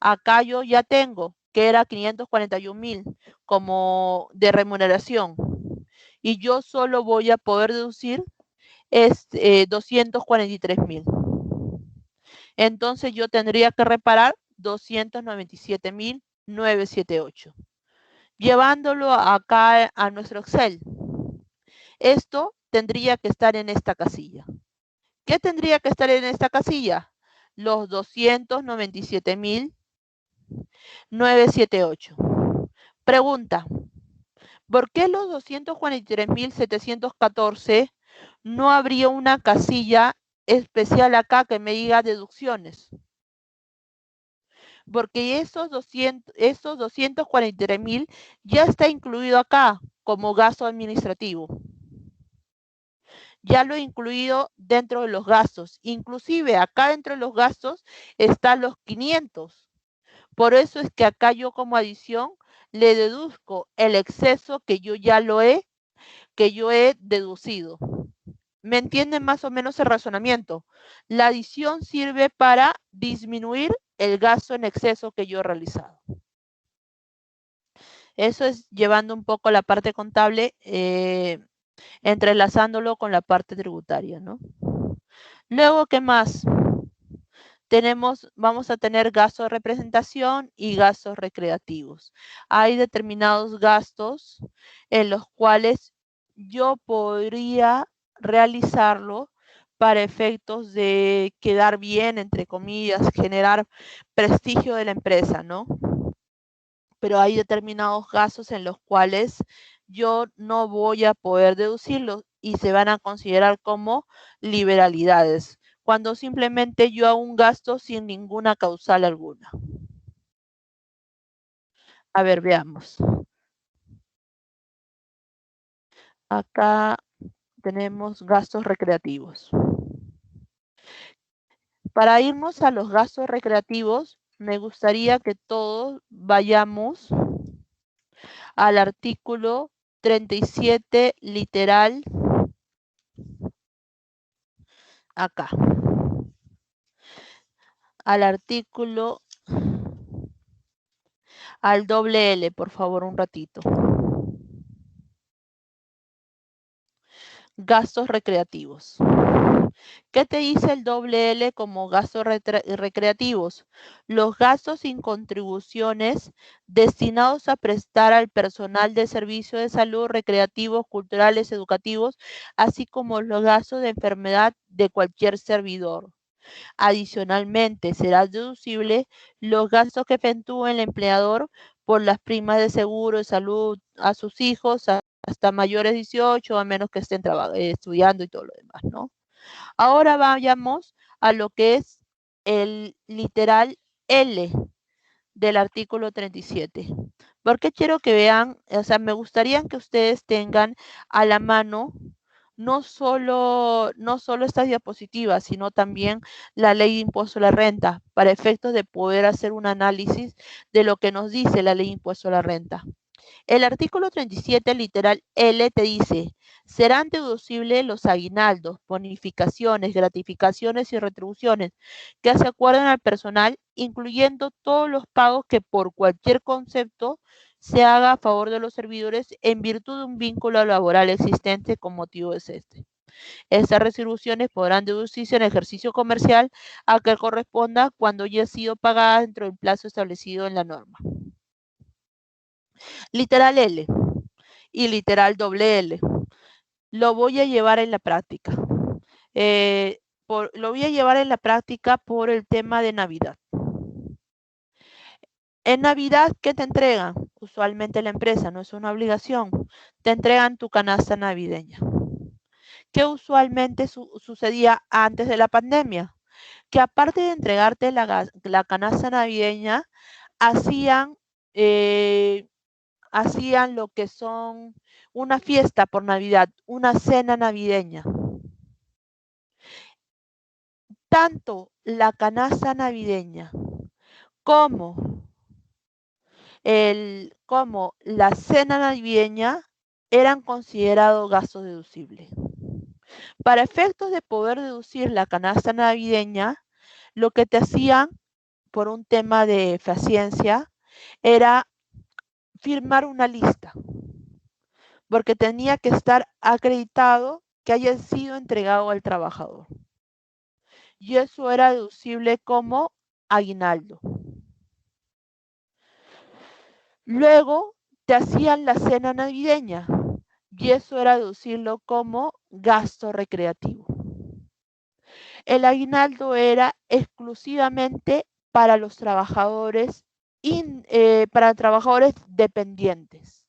Acá yo ya tengo que era 541.000 como de remuneración y yo solo voy a poder deducir 243.000. Entonces yo tendría que reparar 297.978. Llevándolo acá a nuestro Excel, Esto tendría que estar en esta casilla. ¿Qué tendría que estar en esta casilla? Los 297.978. Pregunta, ¿por qué los 243.714 no habría una casilla especial acá que me diga deducciones? Porque esos 243.000 ya está incluido acá como gasto administrativo. Ya lo he incluido dentro de los gastos. Inclusive acá dentro de los gastos están los 500. Por eso es que acá yo como adición le deduzco el exceso que yo he deducido. ¿Me entienden más o menos el razonamiento? La adición sirve para disminuir el gasto en exceso que yo he realizado. Eso es llevando un poco la parte contable, entrelazándolo con la parte tributaria, ¿no? Luego, ¿qué más? Vamos a tener gastos de representación y gastos recreativos. Hay determinados gastos en los cuales yo podría realizarlo para efectos de quedar bien, entre comillas, generar prestigio de la empresa, ¿no? Pero hay determinados gastos en los cuales yo no voy a poder deducirlos y se van a considerar como liberalidades, cuando simplemente yo hago un gasto sin ninguna causal alguna. A ver, veamos. Acá tenemos gastos recreativos. Para irnos a los gastos recreativos, me gustaría que todos vayamos al artículo 37, literal, acá. Al artículo, al doble L, por favor, un ratito. Gastos recreativos. ¿Qué te dice el doble L como gastos recreativos? Los gastos sin contribuciones destinados a prestar al personal de servicio de salud, recreativos, culturales, educativos, así como los gastos de enfermedad de cualquier servidor. Adicionalmente, será deducible los gastos que efectúe el empleador por las primas de seguro de salud a sus hijos hasta mayores 18, a menos que estén estudiando y todo lo demás, ¿no? Ahora vayamos a lo que es el literal L del artículo 37. Porque quiero que vean, o sea, me gustaría que ustedes tengan a la mano no solo estas diapositivas, sino también la ley de impuesto a la renta, para efectos de poder hacer un análisis de lo que nos dice la ley de impuesto a la renta. El artículo 37, literal L, te dice, serán deducibles los aguinaldos, bonificaciones, gratificaciones y retribuciones que se acuerden al personal, incluyendo todos los pagos que por cualquier concepto se haga a favor de los servidores en virtud de un vínculo laboral existente con motivo de este. Estas retribuciones podrán deducirse en ejercicio comercial a que corresponda cuando haya sido pagada dentro del plazo establecido en la norma. Literal L y literal doble L. Lo voy a llevar en la práctica. Lo voy a llevar en la práctica por el tema de Navidad. En Navidad, ¿qué te entregan? Usualmente la empresa, no es una obligación, te entregan tu canasta navideña. ¿Qué usualmente sucedía antes de la pandemia? Que aparte de entregarte la canasta navideña, hacían lo que son una fiesta por Navidad, una cena navideña. Tanto la canasta navideña como la cena navideña eran considerados gastos deducibles. Para efectos de poder deducir la canasta navideña, lo que te hacían por un tema de eficiencia era firmar una lista, porque tenía que estar acreditado que haya sido entregado al trabajador. Y eso era deducible como aguinaldo. Luego te hacían la cena navideña. y eso era deducirlo como gasto recreativo. El aguinaldo era exclusivamente para los trabajadores, para trabajadores dependientes.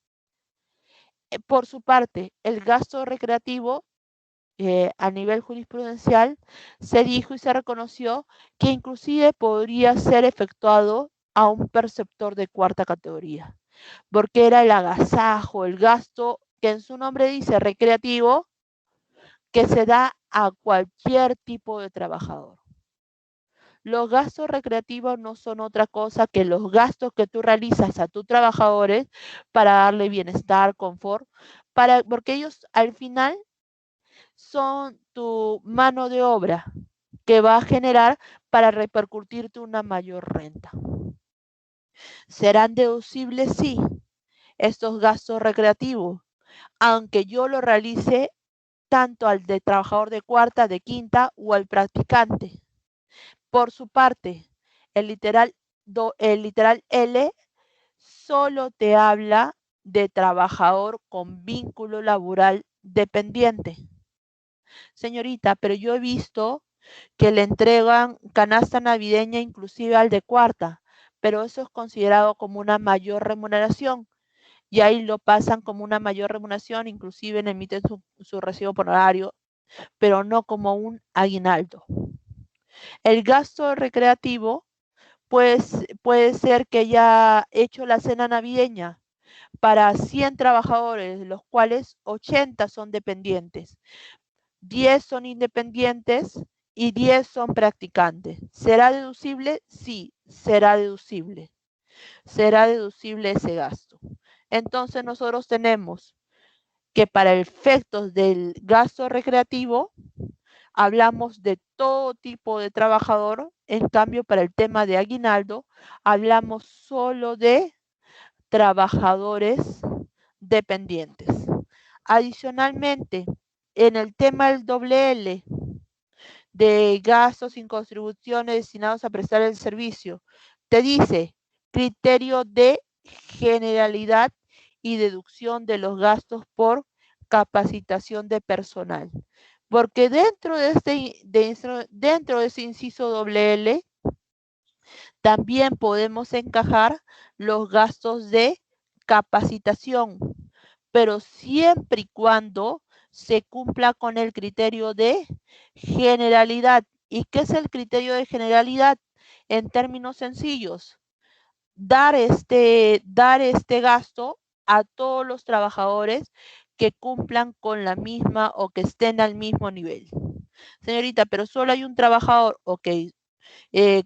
Por su parte, el gasto recreativo a nivel jurisprudencial se dijo y se reconoció que inclusive podría ser efectuado a un perceptor de cuarta categoría, porque era el agasajo, el gasto que en su nombre dice recreativo, que se da a cualquier tipo de trabajador. Los gastos recreativos no son otra cosa que los gastos que tú realizas a tus trabajadores para darle bienestar, confort, porque ellos al final son tu mano de obra que va a generar para repercutirte una mayor renta. ¿Serán deducibles? Sí, estos gastos recreativos, aunque yo lo realice tanto al de trabajador de cuarta, de quinta o al practicante. Por su parte, el literal L solo te habla de trabajador con vínculo laboral dependiente. Señorita, pero yo he visto que le entregan canasta navideña inclusive al de cuarta, pero eso es considerado como una mayor remuneración y ahí lo pasan como una mayor remuneración, inclusive emiten su recibo por horario, pero no como un aguinaldo. El gasto recreativo puede ser que haya hecho la cena navideña para 100 trabajadores, de los cuales 80 son dependientes, 10 son independientes y 10 son practicantes. ¿Será deducible? Sí, será deducible. Será deducible ese gasto. Entonces nosotros tenemos que para efectos del gasto recreativo hablamos de todo tipo de trabajador, en cambio para el tema de aguinaldo hablamos solo de trabajadores dependientes. Adicionalmente, en el tema del doble L, de gastos sin contribuciones destinados a prestar el servicio, te dice criterio de generalidad y deducción de los gastos por capacitación de personal. Porque dentro de ese inciso doble L, también podemos encajar los gastos de capacitación, pero siempre y cuando se cumpla con el criterio de generalidad. ¿Y qué es el criterio de generalidad? En términos sencillos, dar este gasto a todos los trabajadores que cumplan con la misma o que estén al mismo nivel. Señorita, pero solo hay un trabajador, ok,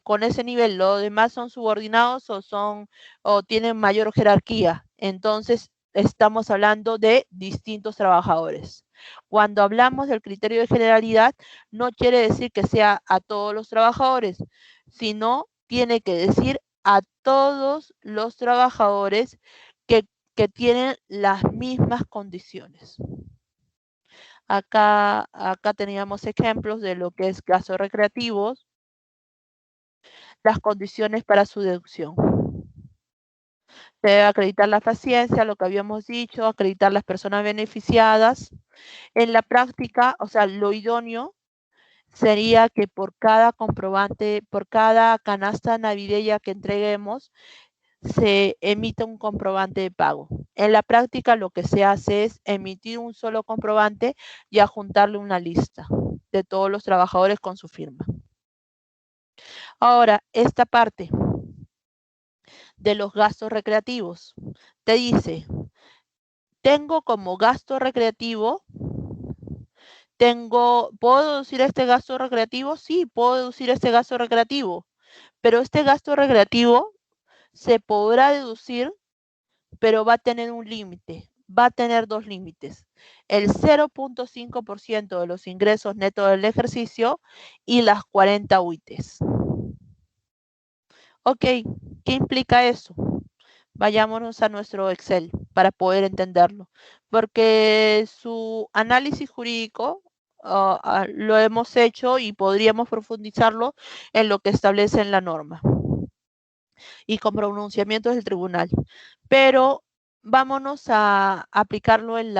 con ese nivel, los demás son subordinados o tienen mayor jerarquía. Entonces, estamos hablando de distintos trabajadores. Cuando hablamos del criterio de generalidad, no quiere decir que sea a todos los trabajadores, sino tiene que decir a todos los trabajadores que tienen las mismas condiciones. Acá teníamos ejemplos de lo que es gastos recreativos, las condiciones para su deducción. Se debe acreditar la faciencia, lo que habíamos dicho, acreditar las personas beneficiadas. En la práctica, o sea, lo idóneo sería que por cada comprobante, por cada canasta navideña que entreguemos, se emita un comprobante de pago. En la práctica lo que se hace es emitir un solo comprobante y adjuntarle una lista de todos los trabajadores con su firma. Ahora, esta parte de los gastos recreativos te dice, tengo como gasto recreativo, ¿puedo deducir este gasto recreativo? Sí, puedo deducir este gasto recreativo, pero este gasto recreativo se podrá deducir, pero va a tener un límite, va a tener dos límites, el 0.5% de los ingresos netos del ejercicio y las 40 UITs. Ok, ¿qué implica eso? Vayámonos a nuestro Excel para poder entenderlo, porque su análisis jurídico lo hemos hecho y podríamos profundizarlo en lo que establece en la norma y con pronunciamientos del tribunal. Pero vámonos a aplicarlo en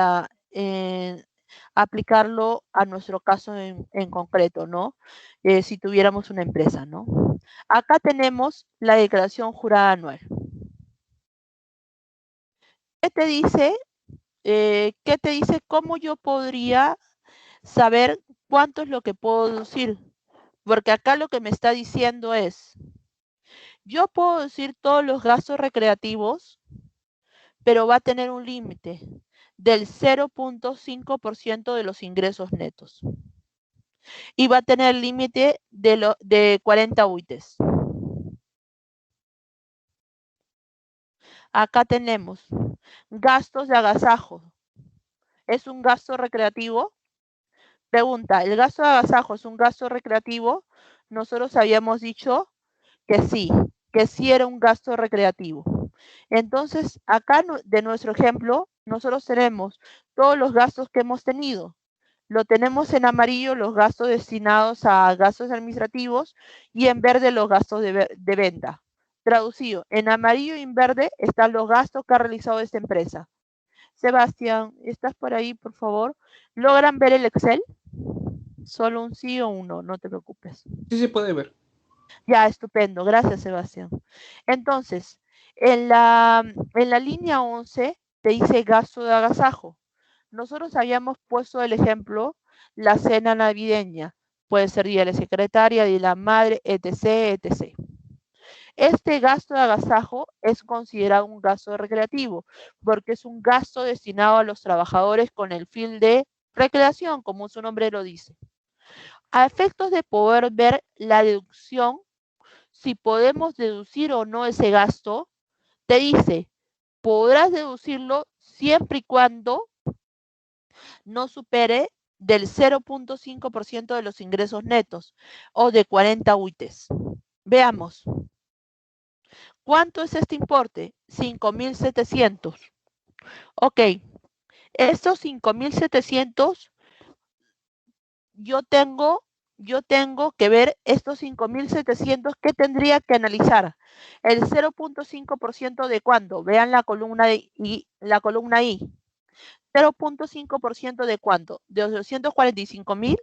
aplicarlo a nuestro caso en concreto, ¿no? Si tuviéramos una empresa, ¿no? Acá tenemos la declaración jurada anual. ¿Qué te dice? ¿Qué te dice cómo yo podría saber cuánto es lo que puedo deducir? Porque acá lo que me está diciendo es, yo puedo deducir todos los gastos recreativos, pero va a tener un límite del 0.5% de los ingresos netos. Y va a tener límite de 40 UITs. Acá tenemos gastos de agasajo. ¿Es un gasto recreativo? Pregunta, ¿el gasto de agasajo es un gasto recreativo? Nosotros habíamos dicho que sí era un gasto recreativo. Entonces, acá de nuestro ejemplo, nosotros tenemos todos los gastos que hemos tenido. Lo tenemos en amarillo, los gastos destinados a gastos administrativos, y en verde los gastos de venta. Traducido, en amarillo y en verde están los gastos que ha realizado esta empresa. Sebastián, ¿estás por ahí, por favor? ¿Logran ver el Excel? Solo un sí o un no, no te preocupes. Sí se puede ver. Ya, estupendo. Gracias, Sebastián. Entonces, en la línea 11 te dice gasto de agasajo. Nosotros habíamos puesto el ejemplo, la cena navideña. Puede ser día de la secretaria, de la madre, etc., etc. Este gasto de agasajo es considerado un gasto recreativo porque es un gasto destinado a los trabajadores con el fin de recreación, como su nombre lo dice. A efectos de poder ver la deducción, si podemos deducir o no ese gasto, te dice, podrás deducirlo siempre y cuando no supere del 0.5% de los ingresos netos o de 40 UITs. Veamos. ¿Cuánto es este importe? 5.700. Ok, estos 5.700, yo tengo que ver estos 5.700, ¿qué tendría que analizar? El 0.5% de cuándo. Vean la columna I. 0.5% de cuánto. ¿De 845.000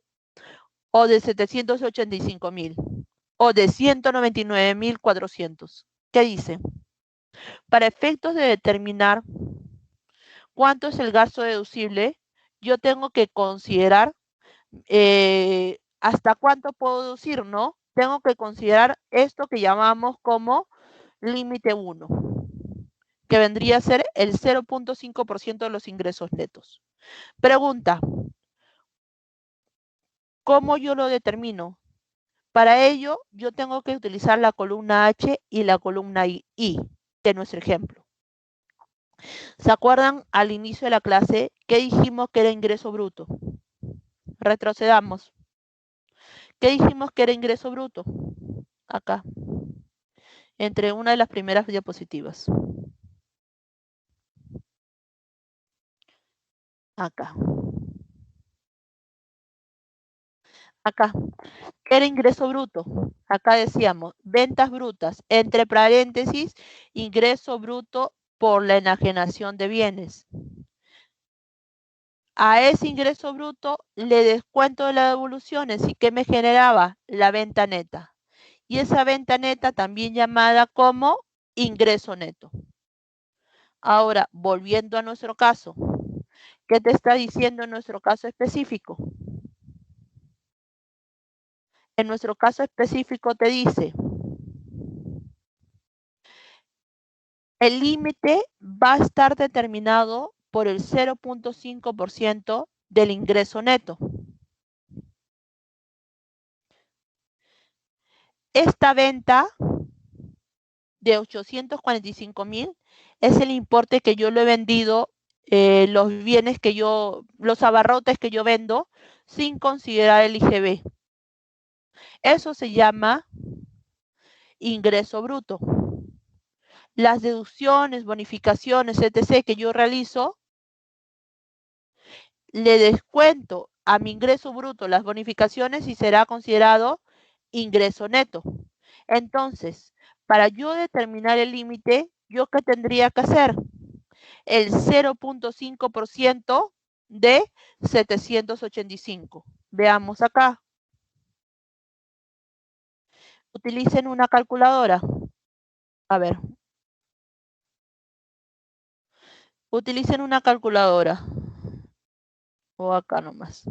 o de 785.000 o de 199.400? ¿Qué dice? Para efectos de determinar cuánto es el gasto deducible, yo tengo que considerar hasta cuánto puedo deducir, ¿no? Tengo que considerar esto que llamamos como límite 1, que vendría a ser el 0.5% de los ingresos netos. Pregunta, ¿cómo yo lo determino? Para ello, yo tengo que utilizar la columna H y la columna I de nuestro ejemplo. ¿Se acuerdan al inicio de la clase que dijimos que era ingreso bruto? Retrocedamos. ¿Qué dijimos que era ingreso bruto? Acá, entre una de las primeras diapositivas. Acá. Acá. ¿Qué era ingreso bruto? Acá decíamos ventas brutas, entre paréntesis, ingreso bruto por la enajenación de bienes. A ese ingreso bruto le descuento de las devoluciones. ¿Y qué me generaba? La venta neta. Y esa venta neta también llamada como ingreso neto. Ahora, volviendo a nuestro caso, ¿qué te está diciendo en nuestro caso específico? En nuestro caso específico te dice, el límite va a estar determinado por el 0.5% del ingreso neto. Esta venta de 845.000 es el importe que yo lo he vendido, los bienes que los abarrotes que yo vendo sin considerar el IGB. Eso se llama ingreso bruto. Las deducciones, bonificaciones, etc. que yo realizo, le descuento a mi ingreso bruto las bonificaciones y será considerado ingreso neto. Entonces, para yo determinar el límite, ¿yo qué tendría que hacer? El 0.5% de 785. Veamos acá. Utilicen una calculadora. A ver. Utilicen una calculadora. O acá nomás.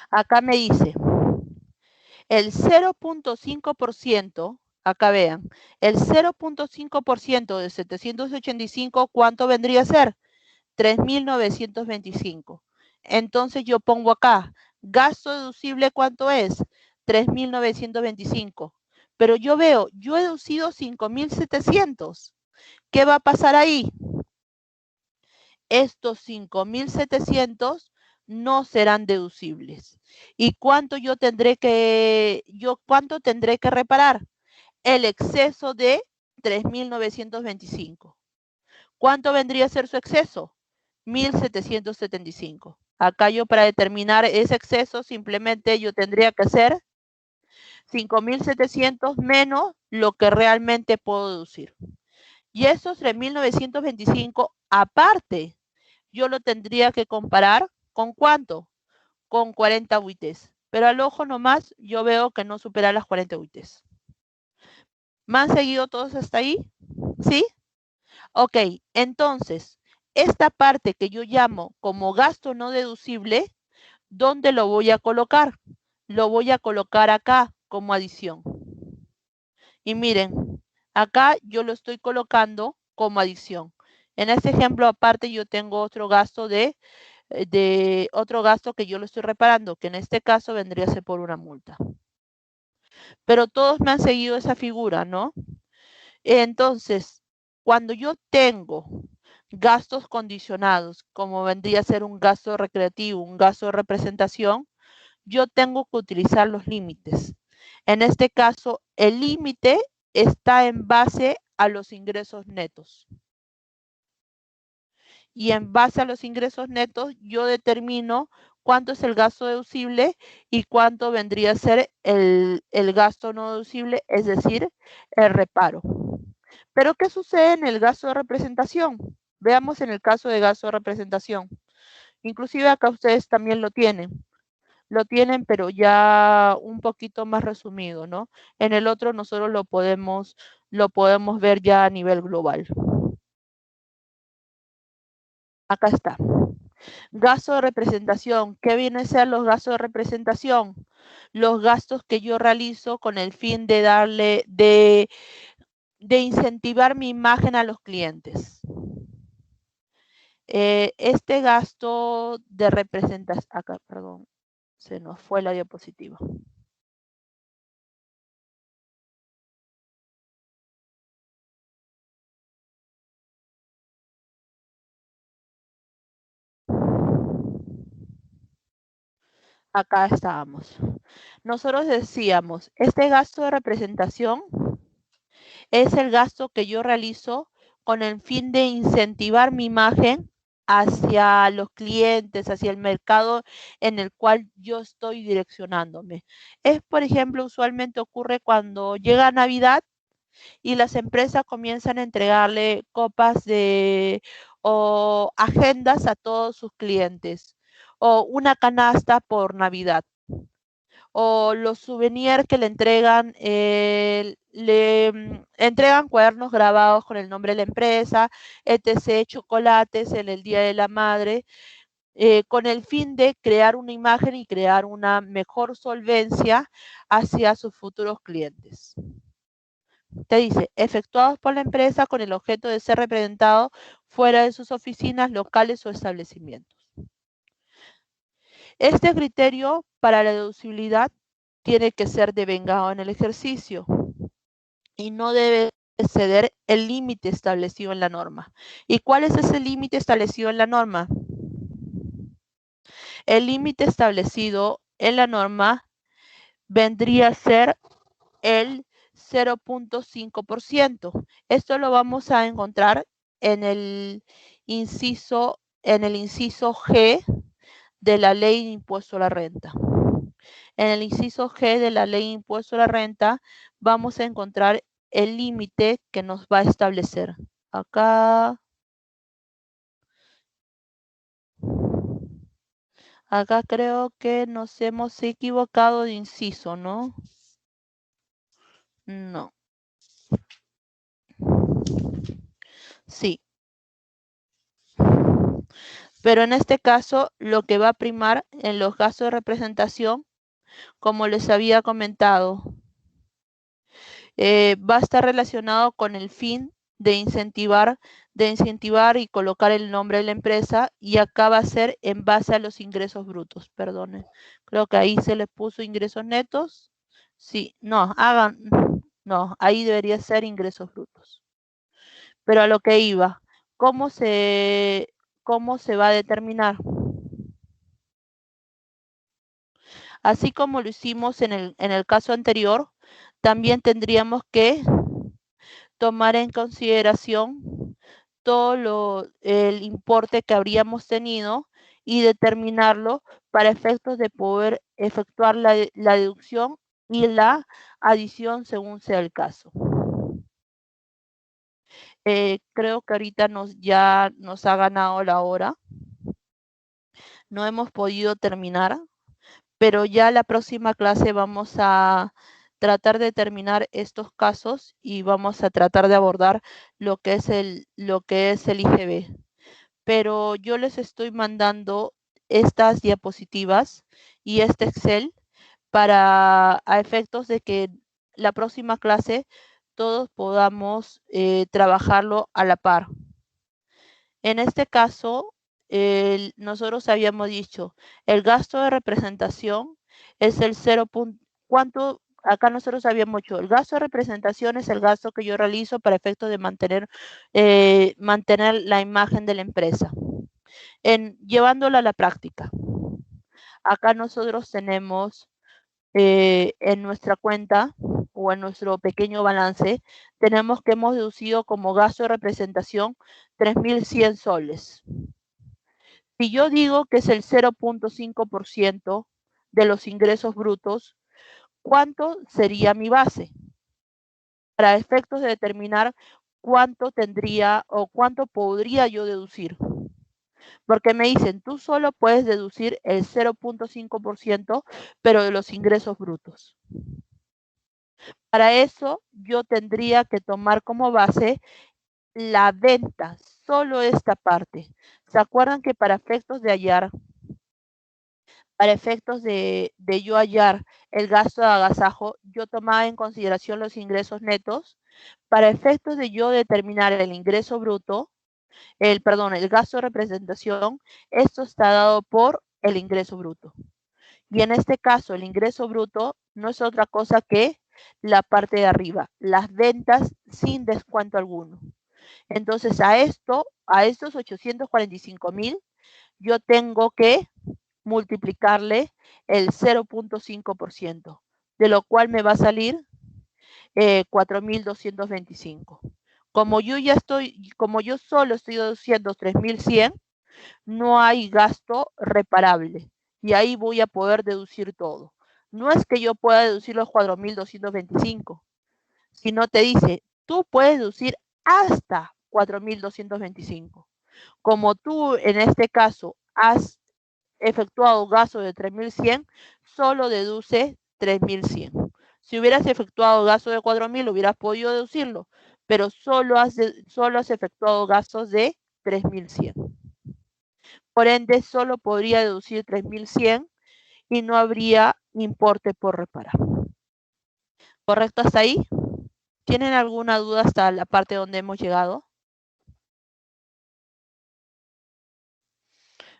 Acá me dice, el 0.5%, acá vean, el 0.5% de 785, ¿cuánto vendría a ser? 3.925. Entonces yo pongo acá, gasto deducible, ¿cuánto es? 3.925. Pero yo veo, yo he deducido 5.700. ¿Qué va a pasar ahí? Estos 5.700 no serán deducibles. ¿Y cuánto cuánto tendré que reparar? El exceso de 3.925. ¿Cuánto vendría a ser su exceso? 1.775. Acá yo, para determinar ese exceso, simplemente yo tendría que hacer 5.700 menos lo que realmente puedo deducir. Y esos 3.925 aparte, yo lo tendría que comparar con ¿cuánto? Con 40 UITs. Pero al ojo nomás yo veo que no supera las 40 UITs. ¿Me han seguido todos hasta ahí? ¿Sí? Ok, entonces, esta parte que yo llamo como gasto no deducible, ¿dónde lo voy a colocar? Lo voy a colocar acá como adición. Y miren, acá yo lo estoy colocando como adición. En este ejemplo, aparte, yo tengo otro gasto de otro gasto que yo lo estoy reparando, que en este caso vendría a ser por una multa. Pero todos me han seguido esa figura, ¿no? Entonces, cuando yo tengo gastos condicionados, como vendría a ser un gasto recreativo, un gasto de representación, yo tengo que utilizar los límites. En este caso, el límite está en base a los ingresos netos. Y en base a los ingresos netos, yo determino cuánto es el gasto deducible y cuánto vendría a ser el gasto no deducible, es decir, el reparo. Pero, ¿qué sucede en el gasto de representación? Veamos en el caso de gasto de representación. Inclusive acá ustedes también lo tienen. Lo tienen, pero ya un poquito más resumido, ¿no? En el otro nosotros lo podemos ver ya a nivel global. Acá está. Gasto de representación. ¿Qué vienen a ser los gastos de representación? Los gastos que yo realizo con el fin de darle, de incentivar mi imagen a los clientes. Este gasto de representación, acá, perdón, se nos fue la diapositiva. Acá estábamos. Nosotros decíamos, este gasto de representación es el gasto que yo realizo con el fin de incentivar mi imagen hacia los clientes, hacia el mercado en el cual yo estoy direccionándome. Es, por ejemplo, usualmente ocurre cuando llega Navidad y las empresas comienzan a entregarle copas o agendas a todos sus clientes, o una canasta por Navidad, o los souvenirs que le entregan, entregan cuadernos grabados con el nombre de la empresa, etc., chocolates en el Día de la Madre, con el fin de crear una imagen y crear una mejor solvencia hacia sus futuros clientes. Te dice, efectuados por la empresa con el objeto de ser representado fuera de sus oficinas, locales o establecimientos. Este criterio para la deducibilidad tiene que ser devengado en el ejercicio y no debe exceder el límite establecido en la norma. ¿Y cuál es ese límite establecido en la norma? El límite establecido en la norma vendría a ser el 0.5%. Esto lo vamos a encontrar en el inciso G de la ley de impuesto a la renta. En el inciso G de la ley de impuesto a la renta vamos a encontrar el límite que nos va a establecer. Acá creo que nos hemos equivocado de inciso, ¿no? No. Sí. Pero en este caso, lo que va a primar en los gastos de representación, como les había comentado, va a estar relacionado con el fin de incentivar y colocar el nombre de la empresa, y acá va a ser en base a los ingresos brutos, perdonen. Creo que ahí se les puso ingresos netos. Sí, no, ahí debería ser ingresos brutos. Pero a lo que iba, ¿cómo se va a determinar? Así como lo hicimos en el caso anterior, también tendríamos que tomar en consideración todo el importe que habríamos tenido y determinarlo para efectos de poder efectuar la deducción y la adición según sea el caso. Creo que ahorita ya nos ha ganado la hora. No hemos podido terminar, pero ya la próxima clase vamos a tratar de terminar estos casos y vamos a tratar de abordar lo que es el IGB. Pero yo les estoy mandando estas diapositivas y este Excel a efectos de que la próxima clase todos podamos trabajarlo a la par. En este caso, nosotros habíamos dicho, el gasto de representación es el 0. ¿Cuánto? Acá nosotros habíamos dicho, el gasto de representación es el gasto que yo realizo para efectos de mantener la imagen de la empresa, llevándola a la práctica. Acá nosotros tenemos en nuestra cuenta o en nuestro pequeño balance, tenemos que hemos deducido como gasto de representación 3.100 soles. Si yo digo que es el 0.5% de los ingresos brutos, ¿cuánto sería mi base? Para efectos de determinar cuánto tendría o cuánto podría yo deducir. Porque me dicen, tú solo puedes deducir el 0.5%, pero de los ingresos brutos. Para eso yo tendría que tomar como base la venta, solo esta parte. ¿Se acuerdan que para efectos de yo hallar el gasto de agasajo, yo tomaba en consideración los ingresos netos? Para efectos de yo determinar el ingreso bruto, el gasto de representación, esto está dado por el ingreso bruto. Y en este caso, el ingreso bruto no es otra cosa que la parte de arriba, las ventas sin descuento alguno. Entonces, a estos 845,000, yo tengo que multiplicarle el 0.5%, de lo cual me va a salir 4.225. Como yo solo estoy deduciendo 3.100, no hay gasto reparable y ahí voy a poder deducir todo. No es que yo pueda deducir los 4.225, sino te dice, tú puedes deducir hasta 4.225. Como tú en este caso has efectuado gasto de 3.100, solo deduce 3.100. Si hubieras efectuado gasto de 4.000, hubieras podido deducirlo, pero solo has efectuado gastos de 3.100. Por ende, solo podría deducir 3.100 y no habría importe por reparar. ¿Correcto hasta ahí? ¿Tienen alguna duda hasta la parte donde hemos llegado?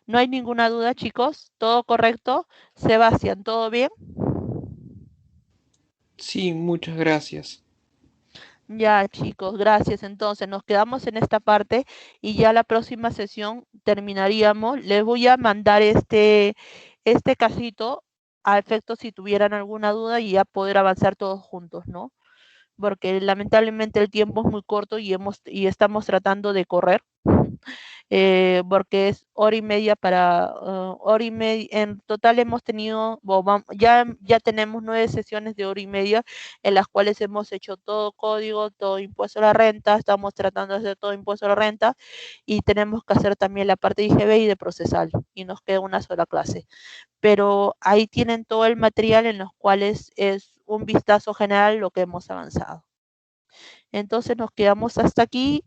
¿No hay ninguna duda, chicos? ¿Todo correcto? Sebastián, ¿todo bien? Sí, muchas gracias. Ya, chicos, gracias. Entonces, nos quedamos en esta parte y ya la próxima sesión terminaríamos. Les voy a mandar este casito a efecto si tuvieran alguna duda y ya poder avanzar todos juntos, ¿no? Porque lamentablemente el tiempo es muy corto y estamos tratando de correr. porque es hora y media para hora y media. En total hemos tenido, ya tenemos 9 sesiones de hora y media en las cuales hemos hecho todo código, todo impuesto a la renta, estamos tratando de hacer todo impuesto a la renta y tenemos que hacer también la parte de IGB y de procesal y nos queda una sola clase. Pero ahí tienen todo el material en los cuales es un vistazo general lo que hemos avanzado. Entonces nos quedamos hasta aquí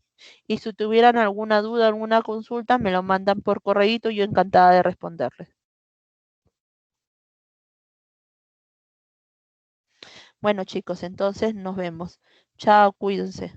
y si tuvieran alguna duda, alguna consulta, me lo mandan por correíto y yo encantada de responderles. Bueno chicos, entonces nos vemos. Chao, cuídense.